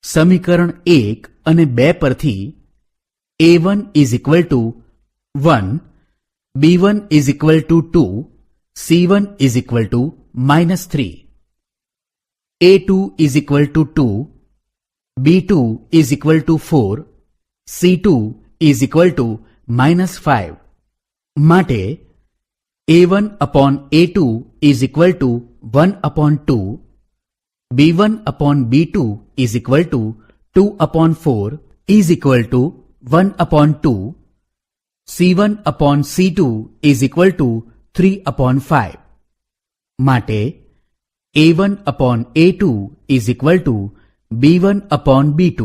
સમીકરણ 1 અને 2 પરથી a1 is equal two 1, b1 is equal two 2, c1 is equal to -3, a2 is equal two 2, b2 is equal two 4, c2 is equal to -5 માટે a1 upon a2 is equal two 1 upon 2, b1 upon b2 is equal two 2 upon 4 is equal two 1 upon 2, c1 upon c2 is equal to 3 upon 5 માટે a1 upon a2 is equal to b1 upon b2,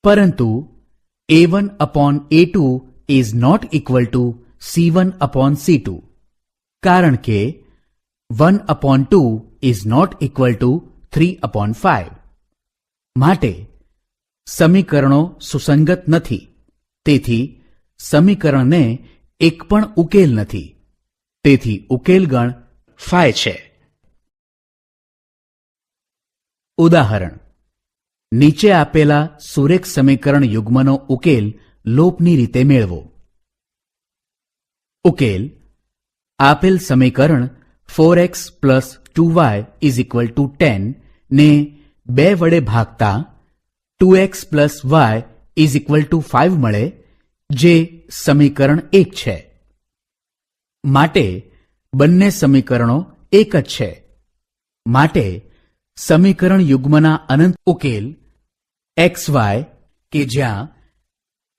પરંતુ a1 upon a2 is not equal to c1 upon c2 કારણ કે 1 upon 2 is not equal to 3 upon 5 માટે સમીકરણો સુસંગત નથી, તેથી સમીકરણને એક પણ ઉકેલ નથી, તેથી ઉકેલ ગણ ફાય છે. ઉદાહરણ: નીચે આપેલા સુરેખ સમીકરણ યુગ્મનો ઉકેલ લોપની રીતે મેળવો. ઉકેલ: આપેલ સમીકરણ 4x + 2y = 10 ને 2 વડે ભાગતા 2x + y = 5 મળે, જે સમીકરણ 1 છે. માટે બંને સમીકરણો એક જ છે. માટે સમીકરણ યુગ્મના અનંત ઉકેલ xy કે જ્યાં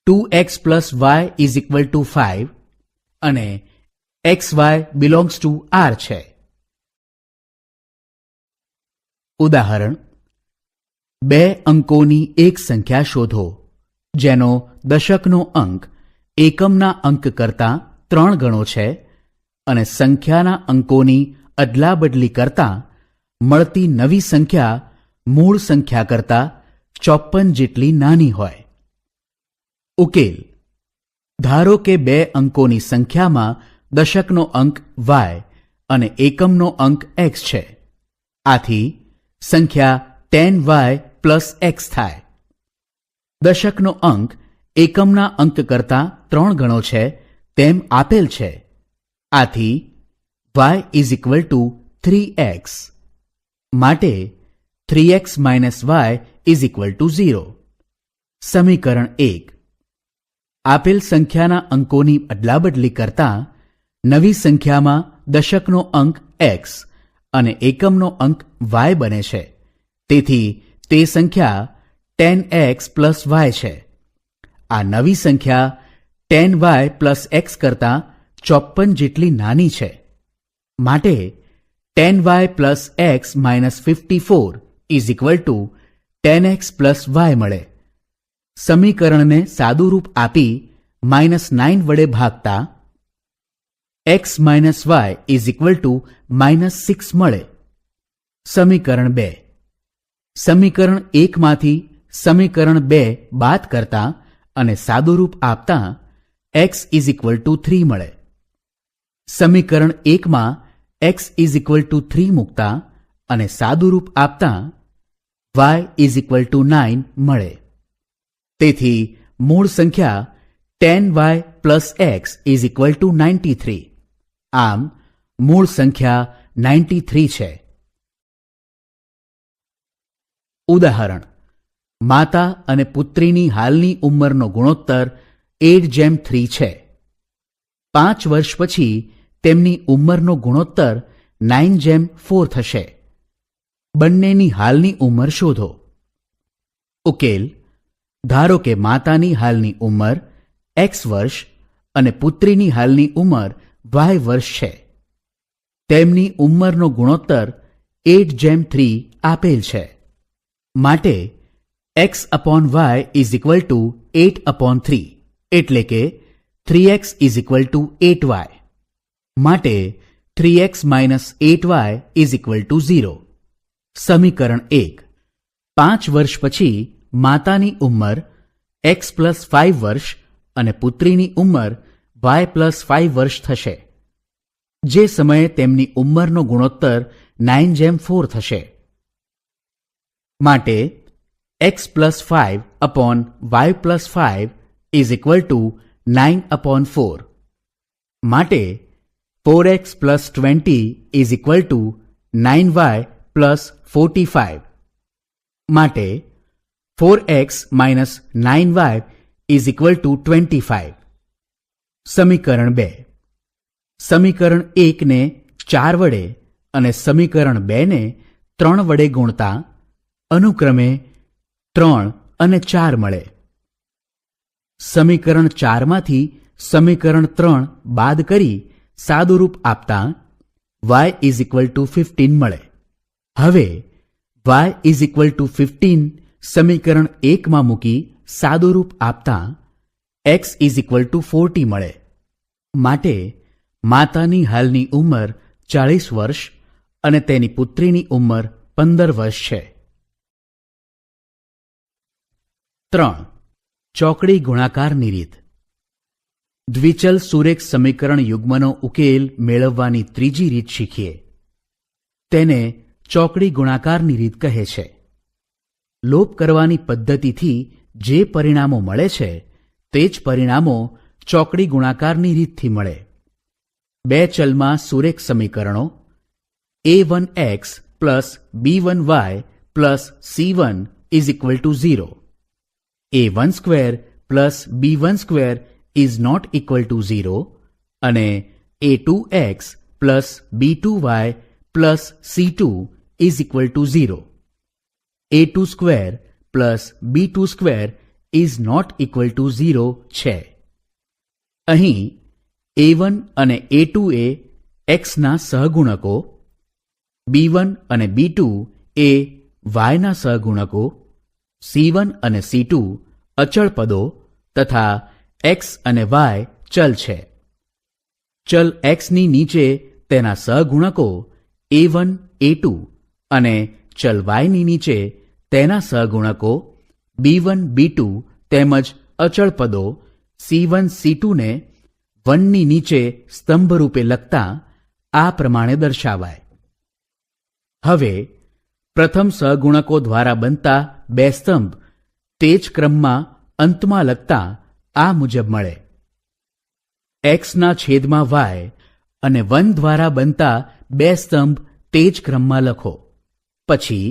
2x + y = 5 અને xy belongs to R છે. ઉદાહરણ: 2 અંકોની એક સંખ્યા શોધો જેનો દશકનો અંક એકમના અંક કરતાં 3 ગણો છે અને સંખ્યાના અંકોની અદલાબદલી કરતાં મળતી નવી સંખ્યા મૂળ સંખ્યા કરતાં 54 જેટલી નાની હોય. ઉકેલ: ધારો કે 2 અંકોની સંખ્યામાં દશકનો અંક y અને એકમનો અંક x છે. આથી સંખ્યા 10y + x થાય. દશકનો અંક એકમના અંક કરતાં 3 ગણો છે તેમ આપેલ છે. આથી y = 3x. માટે 3x - y = 0. સમીકરણ 1. આપેલ સંખ્યાના અંકોની અદલાબદલી કરતાં નવી સંખ્યામાં દશકનો અંક x અને એકમનો અંક y બને છે, તેથી તે સંખ્યા 10x + y છે. આ નવી સંખ્યા 10y + x કરતાં 54 જેટલી નાની છે. માટે 10y + x - 54 = 10x + y મળે. સમીકરણને સાદું રૂપ આપી -9 વડે ભાગતા x - y = -6 મળે. સમીકરણ 2. સમીકરણ 1 માંથી સમીકરણ 2 બાદ કરતા અને સાદું રૂપ આપતા x = 3 મળે. સમીકરણ 1 માં x = 3 મૂકતા અને સાદું રૂપ આપતા y = 9 મળે. તેથી મૂળ સંખ્યા 10y + x = 93. આમ મૂળ સંખ્યા 93 છે. ઉદાહરણ: માતા અને પુત્રીની હાલની ઉંમરનો ગુણોત્તર 8:3 છે. 5 વર્ષ પછી તેમની ઉંમરનો ગુણોત્તર 9:4 થશે. બંનેની હાલની ઉંમર શોધો. ઉકેલ: ધારો કે માતાની હાલની ઉંમર x વર્ષ અને પુત્રીની હાલની ઉંમર y વર્ષ છે. તેમની ઉંમરનો ગુણોત્તર 8:3 આપેલ છે. માટે x/y = 8/3, એટલે કે 3x = 8y. માટે 3x - 8y = 0. સમીકરણ 1. 5 વર્ષ પછી માતાની ઉંમર x + 5 વર્ષ અને પુત્રીની ઉંમર y + 5 વર્ષ થશે, જે સમયે તેમની ઉંમરનો ગુણોત્તર 9:4 થશે. માટે x + 5/y + 5 = 9/4. માટે 4x + 20 = 9y + 45. માટે 4x - 9y = 25. સમીકરણ 2. સમીકરણ 1 ને 4 વડે અને સમીકરણ 2 ને 3 વડે ગુણતા અનુક્રમે 3 અને 4 મળે. સમીકરણ 4 માંથી સમીકરણ 3 બાદ કરી સાદુરૂપ આપતા y = 15 મળે. હવે y = 15 સમીકરણ 1 માં મૂકી સાદુરૂપ આપતા x = 40 મળે. માટે માતાની હાલની ઉંમર 40 વર્ષ અને તેની પુત્રીની ઉંમર 15 વર્ષ છે. 3. ચોકડી ગુણાકારની રીત. દ્વિચલ સુરેખ સમીકરણ યુગ્મનો ઉકેલ મેળવવાની ત્રીજી રીત શીખીએ. તેને ચોકડી ગુણાકારની રીત કહે છે. લોપ કરવાની પદ્ધતિથી જે પરિણામો મળે છે તે જ પરિણામો ચોકડી ગુણાકારની રીતથી મળે. બે ચલમાં સુરેખ સમીકરણો a1x plus b1y plus c1 is equal to 0, a1 square plus b1 square is not equal to 0 અને a2x plus b2y plus c2 is equal to 0, a2 square plus b2 square is not equal to 0 છે. અહીં a1 અને a2 એ x ના સહગુણકો, b1 અને b2 એ y ના સહગુણકો, c1 અને c2 અચળ પદો તથા x અને y ચલ છે. ચલ x ની નીચે તેના સહગુણકો a1, a2 અને ચલ y ની નીચે તેના સહગુણકો b1, b2 તેમજ અચળ પદો c1, c2 ને 1 ની નીચે સ્તંભ રૂપે લખતા આ પ્રમાણે દર્શાવાય. હવે પ્રથમ સહગુણકો દ્વારા બનતા બે સ્તંભ તે જ ક્રમમાં અંતમાં લખતા આ મુજબ મળે. x ના છેદમાં y અને 1 દ્વારા બનતા બે સ્તંભ તે જ ક્રમમાં લખો. પછી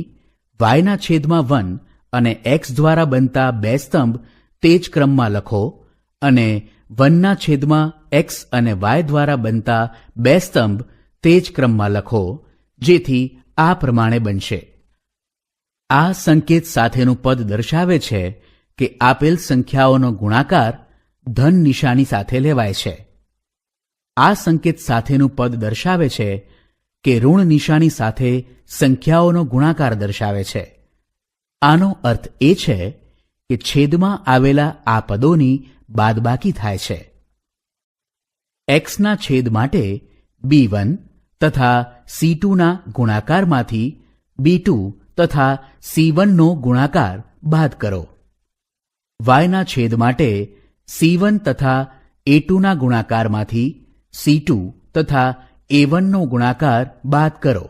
y ના છેદમાં 1 અને x દ્વારા બનતા બે સ્તંભ તે જ ક્રમમાં લખો અને 1 ના છેદમાં x અને y દ્વારા બનતા બે સ્તંભ તે જ ક્રમમાં લખો, જેથી આ પ્રમાણે બનશે. આ સંકેત સાથેનું પદ દર્શાવે છે કે આપેલ સંખ્યાઓનો ગુણાકાર ધન નિશાની સાથે લેવાય છે. આ સંકેત સાથેનું પદ દર્શાવે છે કે ઋણ નિશાની સાથે સંખ્યાઓનો ગુણાકાર દર્શાવે છે. આનો અર્થ એ છે કે છેદમાં આવેલા આ પદોની બાદબાકી થાય છે. x ના છેદ માટે b1 તથા c2 ના ગુણાકારમાંથી b2 તથા c1 નો ગુણાકાર બાદ કરો. y ના છેદ માટે c1 તથા a2 ના ગુણાકારમાંથી c2 તથા a1 નો ગુણાકાર બાદ કરો.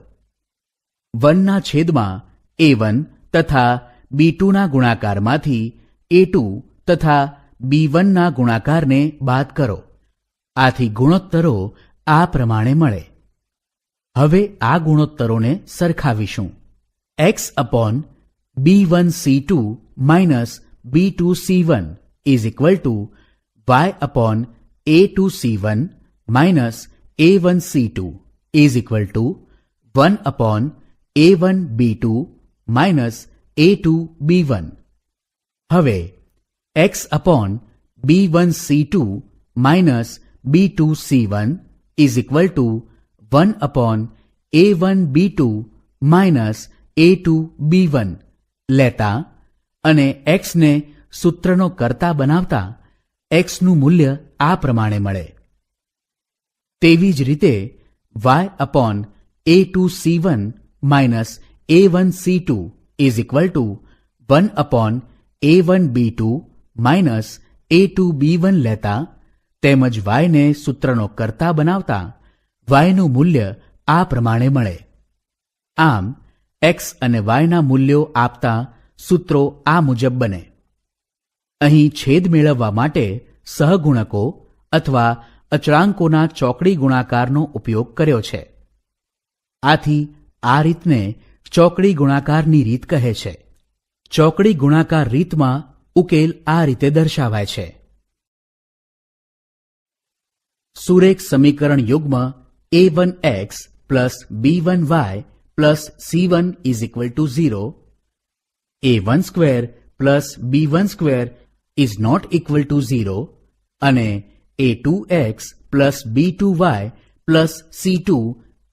1 ના છેદમાં a1 તથા b2 ના ગુણાકારમાંથી a2 તથા b1 ના ગુણાકારને બાદ કરો. આથી ગુણોત્તરો આ પ્રમાણે મળે. હવે આ ગુણોત્તરોને સરખાવીશું. x upon b1 c2 minus b2 c1 is equal two y upon a2 c1 minus a1 c2 is equal two 1 upon a1 b2 minus a2 b1. હવે x upon b1 c2 minus b2 c1 is equal two 1 upon a1 b2 minus a2 b1 લેતા અને x ને સૂત્રનો કર્તા બનાવતા x નું મૂલ્ય આ પ્રમાણે મળે. તેવી જ રીતે y upon a2 c1 minus a1 c2 is equal two 1 upon a1 b2 minus a2 b1 લેતા તેમજ y ને સૂત્રનો કર્તા બનાવતા y નું મૂલ્ય આ પ્રમાણે મળે. આમ x અને y ના મૂલ્યો આપતા સૂત્રો આ મુજબ બને. અહીં છેદ મેળવવા માટે સહગુણકો અથવા અચળાંકોના ચોકડી ગુણાકારનો ઉપયોગ કર્યો છે. આથી આ રીતને ચોકડી ગુણાકારની રીત કહે છે. ચોકડી ગુણાકાર રીતમાં ઉકેલ આ રીતે દર્શાવાય છે. સુરેખ સમીકરણ યુગ્મ a1x plus b1y plus c1 is equal to 0, a1 square plus b1 square is not equal to 0 અને a2x plus b2y plus c2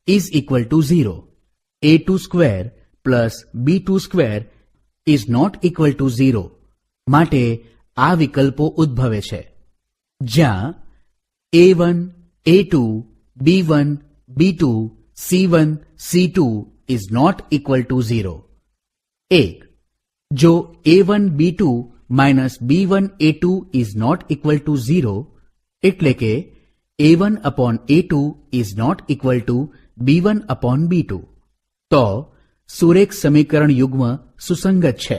is equal to 0, a2 square plus b2 square is not equal to 0 માટે આ વિકલ્પો ઉદ્ભવે છે, જ્યાં a1, a2, b1, b2, c1, c2 is not equal to 0. 1. જો a1 b2 minus B1A2 is not equal to 0, એટલે કે A1 upon A2 is not equal to B1 upon B2, તો સુરેખ સમીકરણ યુગ્મ સુસંગત છે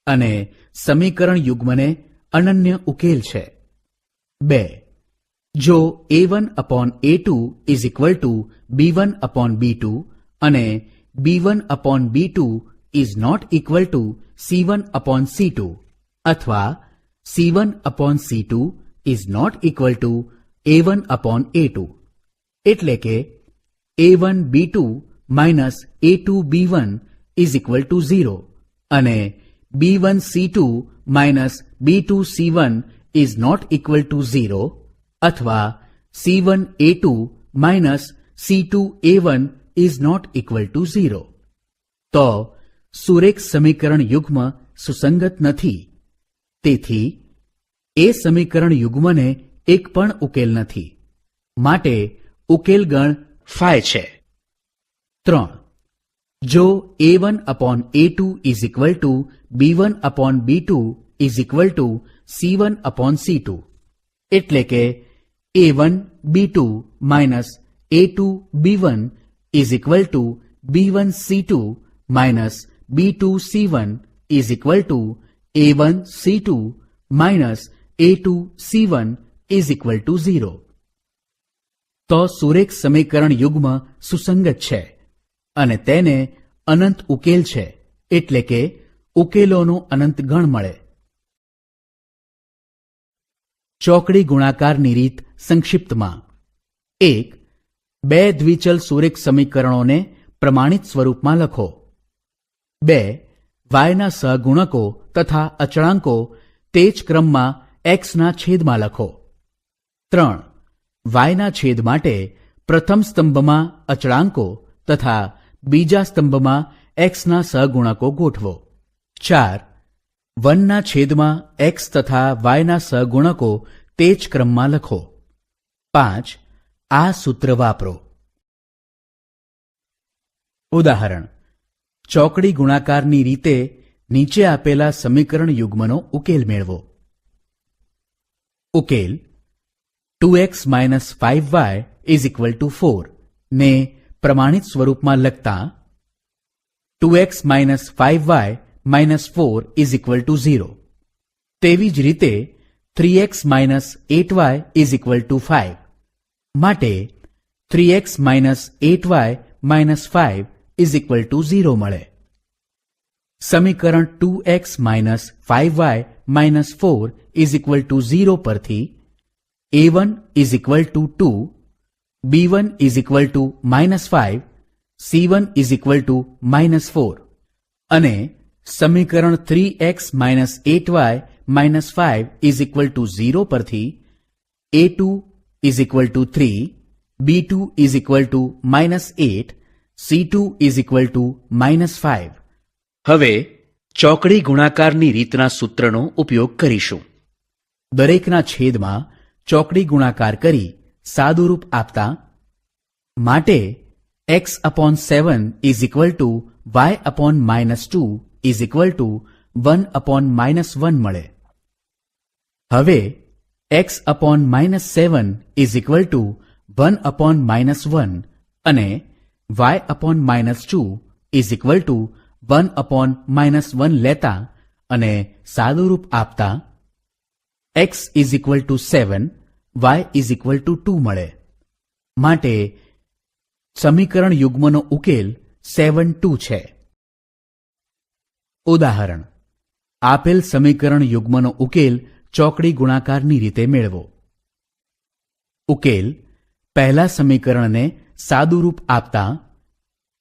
અને સમીકરણ યુગ્મને અનન્ય ઉકેલ છે. 2. જો A1 upon A2 is equal to B1 upon B2 અને B1 upon B2 is not equal to C1 upon C2 અથવા C1 upon C2 is not equal to A1 upon A2, એટલે કે A1 B2 minus A2 B1 is equal to 0 અને B1 C2 minus B2 C1 is not equal to 0 અથવા C1 A2 minus C2 A1 is not equal to 0, તો સુરેખ સમીકરણ યુગ્મ સુસંગત નથી. તેથી એ સમીકરણ યુગ્મને એક પણ ઉકેલ નથી, માટે ઉકેલ ગણ ફાય છે. 3. જો A1 upon A2 is equal to B1 upon B2 is equal to C1 upon C2, એટલે કે A1 B2 minus A2 B1 is equal to B1 C2 minus B2 C1 is equal to A1 C2 minus A2 C1 is equal to 0, તો સુરેખ સમીકરણ યુગ્મ સુસંગત છે અને તેને અનંત ઉકેલ છે, એટલે કે ઉકેલોનો અનંત ગણ મળે. ચોકડી ગુણાકારની રીત સંક્ષિપ્તમાં. 1. બે દ્વિચલ સુરેખ સમીકરણોને પ્રમાણિત સ્વરૂપમાં લખો. 2. વાયના સહગુણકો તથા અચળાંકો તે જ ક્રમમાં એક્સના છેદમાં લખો. 3. વાયના છેદ માટે પ્રથમ સ્તંભમાં અચળાંકો તથા બીજા સ્તંભમાં એક્સના સહગુણકો ગોઠવો. 4. 1ના છેદમાં એક્સ તથા વાયના સહગુણકો તે જ ક્રમમાં લખો. 5. આ સૂત્ર વાપરો. ઉદાહરણ: ચોકડી ગુણાકારની રીતે નીચે આપેલા સમીકરણ યુગ્મનો ઉકેલ મેળવો. ઉકેલ 2x minus 5y is equal two 4 ને પ્રમાણિત સ્વરૂપમાં લખતા 2x minus 5y minus 4 is equal to 0. તેવી જ રીતે 3x minus 8y is equal to 5 માટે 3x minus 8y minus 5 is equal to 0 મળે. સમીકરણ 2x minus 5y minus 4 is equal to 0 પરથી A1 is equal two 2, B1 is equal two minus 5, C1 is equal two minus 4 અને સમીકરણ 3x minus 8y minus 5 is equal to 0 પરથી A2 is equal to 3, B2 is equal two minus 8, C2 is equal two minus 5. હવે ચોકડી ગુણાકારની રીતના સૂત્રનો ઉપયોગ કરીશું. દરેકના છેદમાં ચોકડી ગુણાકાર કરી સાદુરૂપ આપતા માટે x upon 7 is equal two y upon minus 2 is equal two 1 upon minus 1 મળે. હવે x upon minus 7 is equal two 1 upon minus 1 અને y upon minus 2 is equal two 1 upon minus 1 લેતા અને સાદુરૂપ આપતા x is equal to 7, y is equal two 2 મળે. માટે સમીકરણ યુગ્મનો ઉકેલ 7 2 છે. ઉદાહરણ: આપેલ સમીકરણ યુગ્મનો ઉકેલ ચોકડી ગુણાકારની રીતે મેળવો. ઉકેલ પહેલા સમીકરણને સાદુરૂપ આપતા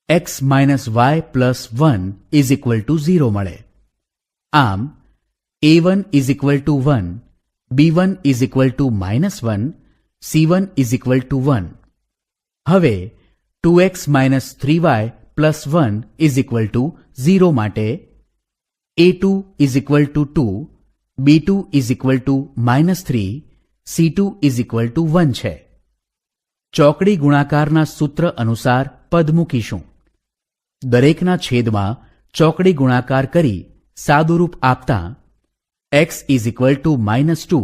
x minus y plus 1 is equal to 0 મળે. આમ A1 is equal two 1, B1 is equal two minus 1, C1 is equal two 1. હવે 2x minus 3y plus 1 is equal to 0 માટે A2 is equal two 2, B2 is equal two minus 3, C2 is equal two 1 છે. ચોકડી ગુણાકારના સૂત્ર અનુસાર પદ મૂકીશું. દરેકના છેદમાં ચોકડી ગુણાકાર કરી સાદુરૂપ આપતા x is equal two -2,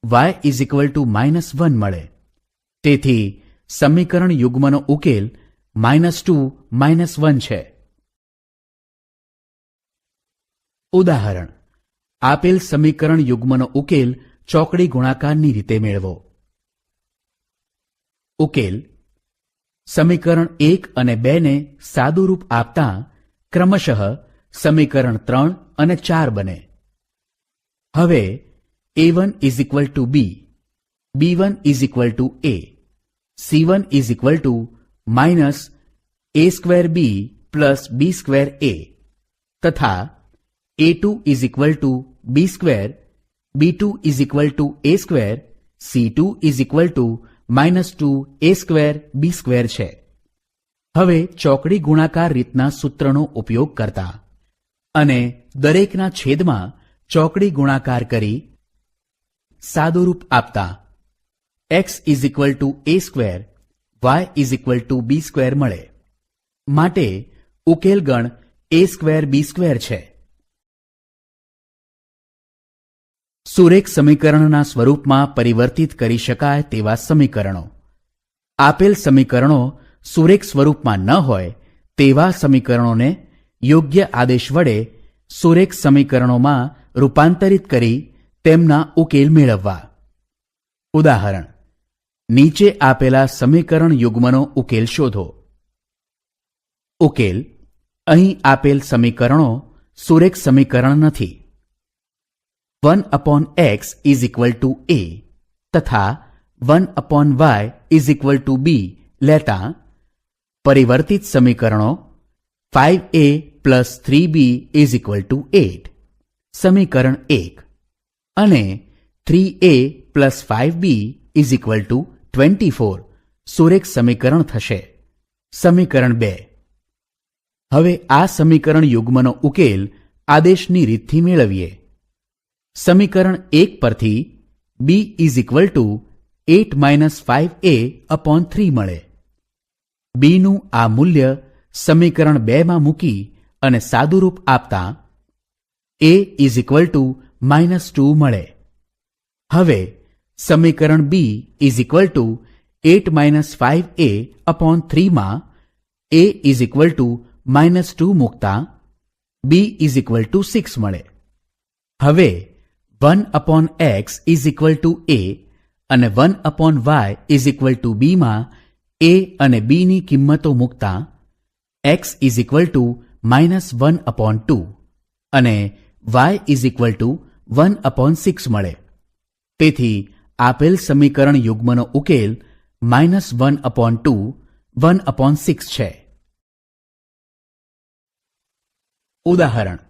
y is equal two -1 મળે. તેથી સમીકરણ યુગ્મનો ઉકેલ -2 -1 છે. ઉદાહરણ: આપેલ સમીકરણ યુગ્મનો ઉકેલ ચોકડી ગુણાકારની રીતે મેળવો. ઉકેલ: સમીકરણ 1 અને 2 ને સાદુરૂપ આપતા ક્રમશઃ સમીકરણ 3 અને 4 બને. હવે a1 is equal two b, b1 is equal two a, c1 is equal two minus a square b plus b square a તથા a2 is equal two b square, b2 is equal two a square, c2 is equal two -2a square b square છે. હવે ચોકડી ગુણાકાર રીતના સૂત્રનો ઉપયોગ કરતા અને દરેકના છેદમાં ચોકડી ગુણાકાર કરી સાદુરૂપ આપતા x is equal two a square, y is equal two b square મળે. માટે ઉકેલ ગણ a સ્ક્વેર b સ્ક્વેર છે. સુરેખ સમીકરણના સ્વરૂપમાં પરિવર્તિત કરી શકાય તેવા સમીકરણો. આપેલ સમીકરણો સુરેખ સ્વરૂપમાં ન હોય તેવા સમીકરણોને યોગ્ય આદેશ વડે સુરેખ સમીકરણોમાં રૂપાંતરિત કરી તેમના ઉકેલ મેળવવા. ઉદાહરણ: નીચે આપેલા સમીકરણ યુગ્મનો ઉકેલ શોધો. ઉકેલ: અહીં આપેલ સમીકરણો સુરેખ સમીકરણ નથી. 1/x is equal two a તથા 1/y is equal two b લેતા પરિવર્તિત સમીકરણો 5a plus 3b is equal two 8 સમીકરણ 1 અને 3a plus 5b is equal two 24 સુરેખ સમીકરણ થશે. સમીકરણ 2. હવે આ સમીકરણ યુગ્મનો ઉકેલ આદેશની રીતથી મેળવીએ. સમીકરણ 1 પરથી b is equal two 8 - 5a upon 3 મળે. b નું આ મૂલ્ય સમીકરણ 2 માં મૂકી અને સાદુરૂપ આપતા a ઇઝ ઇક્વલ ટુ -2 મળે. હવે સમીકરણ b is equal two 8 - 5a upon 3 માં a ઇઝ ઇક્વલ ટુ -2 મૂકતા b ઇઝ ઇક્વલ ટુ 6 મળે. હવે 1/x is equal two a અને 1/y is equal two b માં a અને b ની કિંમતો મૂકતા x ઇઝ ઇક્વલ ટુ -1/2 અને y ઇઝ ઇક્વલ ટુ 1/6 મળે. તેથી આપેલ સમીકરણ યુગ્મનો ઉકેલ -1/2 1/6 છે. ઉદાહરણ: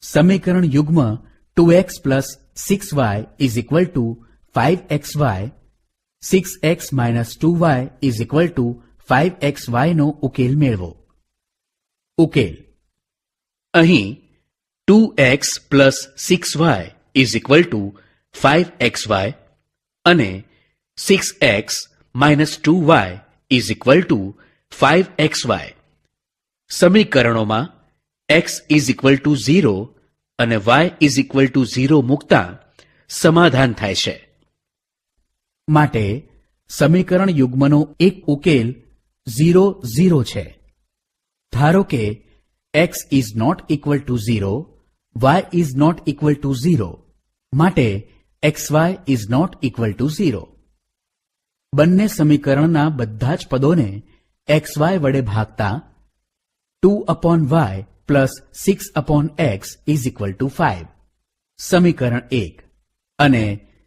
સમીકરણ યુગ્મ 2x plus 6y is equal two 5xy, 6x minus 2y is equal two 5xy નો ઉકેલ મેળવો. ઉકેલ: અહીં 2x plus 6y is equal two 5xy અને 6x minus 2y is equal two 5xy સમીકરણોમાં x ઇઝ ઇક્વલ ટુ 0 અને y is equal to 0 મૂકતા સમાધાન થાય છે. માટે સમીકરણ યુગ્મનો એક ઉકેલ 0 0 છે. ધારો કે x is not equal to 0, y is not equal to 0, માટે xy is not equal to 0. બંને સમીકરણના બધા જ પદોને xy વડે ભાગતા 2/y plus 6/x is equal to 5 સમીકરણ 1 અને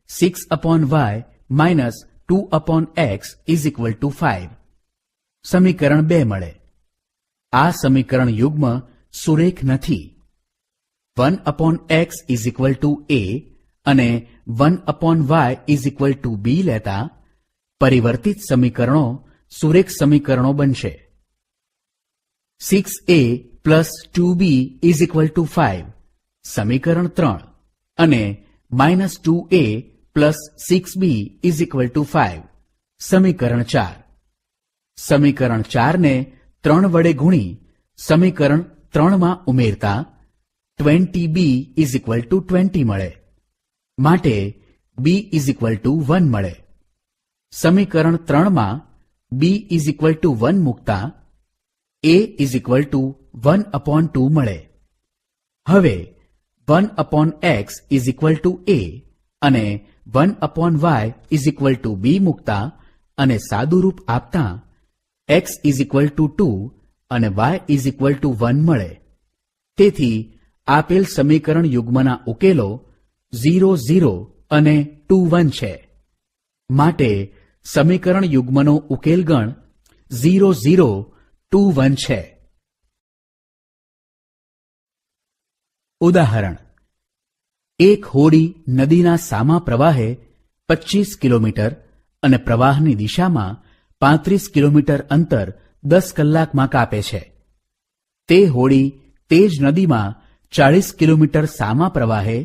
6/y minus 2/x is equal to 5 સમીકરણ 2 મળે. આ સમીકરણ યુગ્મ સુરેખ નથી. 1/x is equal two a અને 1/y is equal two b લેતા પરિવર્તિત સમીકરણો સુરેખ સમીકરણો બનશે. 6a plus 2b is equal to 5 સમીકરણ 3 અને -2a plus 6b is equal to 5 સમીકરણ 4. સમીકરણ 4 ને 3 વડે ગુણી સમીકરણ 3 માં ઉમેરતા 20b ઇઝ ઇક્વલ ટુ 20 મળે. માટે b ઇઝ ઇક્વલ ટુ 1 મળે. સમીકરણ 3માં b ઇઝ ઇક્વલ ટુ 1 મૂકતા a ઇઝ ઇક્વલ ટુ 1/2 મળે. હવે 1/x is equal two a અને 1/y is equal two b મૂકતા અને સાદુરૂપ આપતા x ઇઝ ઇક્વલ ટુ 2 અને y ઇઝ ઇક્વલ ટુ 1 મળે. તેથી આપેલ સમીકરણ યુગ્મના ઉકેલો 0, 0 અને 2, 1 છે. માટે સમીકરણ યુગ્મનો ઉકેલ ગણ 0, 0, 2, 1 છે. ઉદાહરણ: એક હોડી નદીના સામા પ્રવાહે 25 કિલોમીટર અને પ્રવાહની દિશામાં 35 કિલોમીટર અંતર 10 કલાકમાં કાપે છે. તે હોડી તે જ નદીમાં 40 કિલોમીટર સામા પ્રવાહે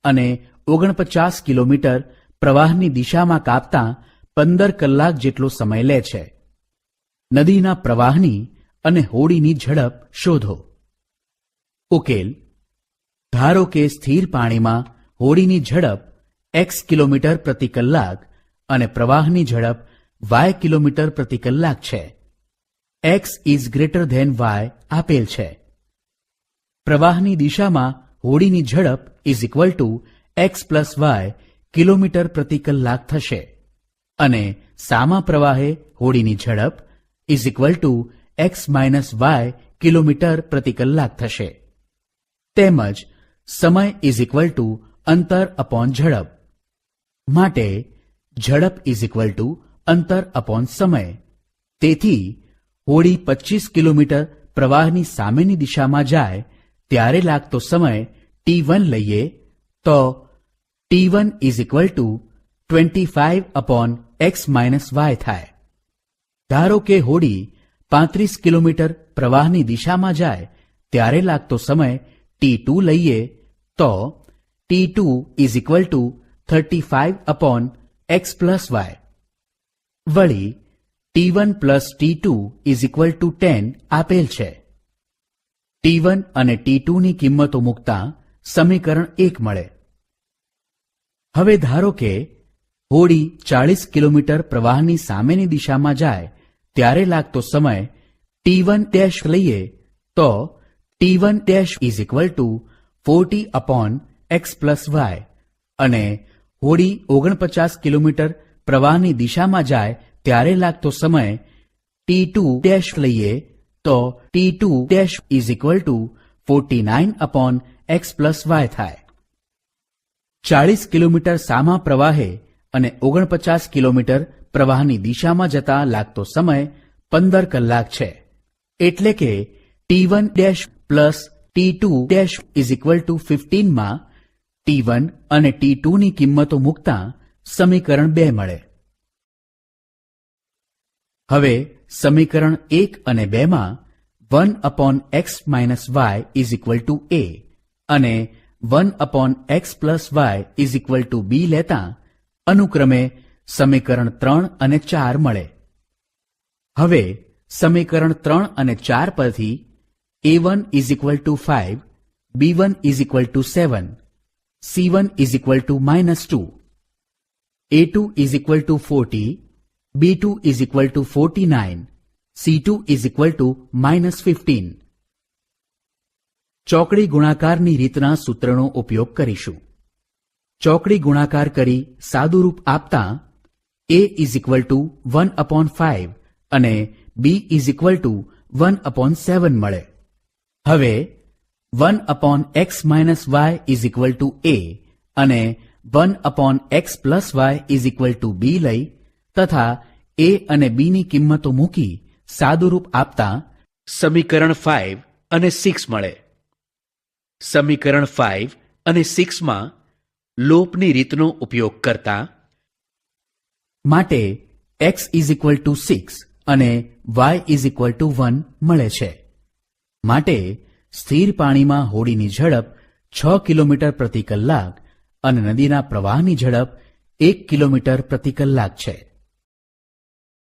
અને 49 કિલોમીટર પ્રવાહની દિશામાં કાપતા 15 કલાક જેટલો સમય લે છે. નદીના પ્રવાહની અને હોડીની ઝડપ શોધો. ઉકેલ: ધારો કે સ્થિર પાણીમાં હોડીની ઝડપ x કિલોમીટર પ્રતિ કલાક અને પ્રવાહની ઝડપ y કિલોમીટર પ્રતિ કલાક છે. x is greater than y આપેલ છે. પ્રવાહની દિશામાં હોડીની ઝડપ is equal to x plus y kilometre પ્રતિ કલાક થશે અને સામા પ્રવાહે હોડીની ઝડપ is equal to x minus y kilometre પ્રતિ કલાક થશે. તેમજ સમય ઇઝ ઇક્વલ ટુ અંતર અપોન ઝડપ. માટે ઝડપ ઇઝ ઇક્વલ ટુ અંતર અપોન સમય. તેથી હોડી 25 કિલોમીટર પ્રવાહની સામેની દિશામાં જાય ત્યારે લાગતો સમય t1 લઈએ તો t1 is equal two 25/x minus y થાય. ધારો કે હોડી 35 કિલોમીટર પ્રવાહની દિશામાં જાય ત્યારે લાગતો સમય t2 લઈએ તો t2 is equal two 35/x plus y. વળી t1 plus t2 is equal to 10 આપેલ છે. t1 અને t2 ની કિંમતો મૂકતા સમીકરણ 1 મળે. હવે ધારો કે હોડી 40 કિલોમીટર પ્રવાહની સામેની દિશામાં જાય ત્યારે લાગતો સમય t1 લઈએ તો t1 is equal two 40/x plus y અને હોડી 49 કિલોમીટર પ્રવાહની દિશામાં જાય ત્યારે લાગતો સમય t2 લઈએ તો t2 is equal two 49/x plus y થાય. 40 કિલોમીટર સામા પ્રવાહે અને 49 કિલોમીટર પ્રવાહની દિશામાં જતા લાગતો સમય 15 કલાક છે. એટલે કે t1 plus t2 is equal to 15 માં t1 અને t2 ની કિંમતો મૂકતા સમીકરણ 2 મળે. હવે સમીકરણ 1 અને 2 માં 1/x minus y is equal two a અને 1/x plus y is equal two b લેતા અનુક્રમે સમીકરણ 3 અને 4 મળે. હવે સમીકરણ 3 અને 4 પરથી a1 is equal to 5, b1 is equal to 7, c1 is equal two -2, a2 is equal two 40, b2 is equal two 49, c2 is equal to -15. ચોકડી ગુણાકારની રીતના સૂત્રનો ઉપયોગ કરીશું. ચોકડી ગુણાકાર કરી સાદુરૂપ આપતા a ઇઝ ઇક્વલ ટુ 1/5 અને b ઇઝ ઇક્વલ ટુ 1/7 મળે. હવે 1/x minus y is equal two a અને 1/x plus y is equal two b લઈ તથા a અને b ની કિંમતો મૂકી સાદુરૂપ આપતા સમીકરણ 5 અને 6 મળે. સમીકરણ 5 અને 6 માં લોપની રીતનો ઉપયોગ કરતા માટે x ઇઝ ઇક્વલ ટુ 6 અને y ઇઝ ઇક્વલ ટુ 1 મળે છે. માટે સ્થિર પાણીમાં હોડીની ઝડપ 6 કિલોમીટર પ્રતિ કલાક અને નદીના પ્રવાહની ઝડપ 1 કિલોમીટર પ્રતિ કલાક છે.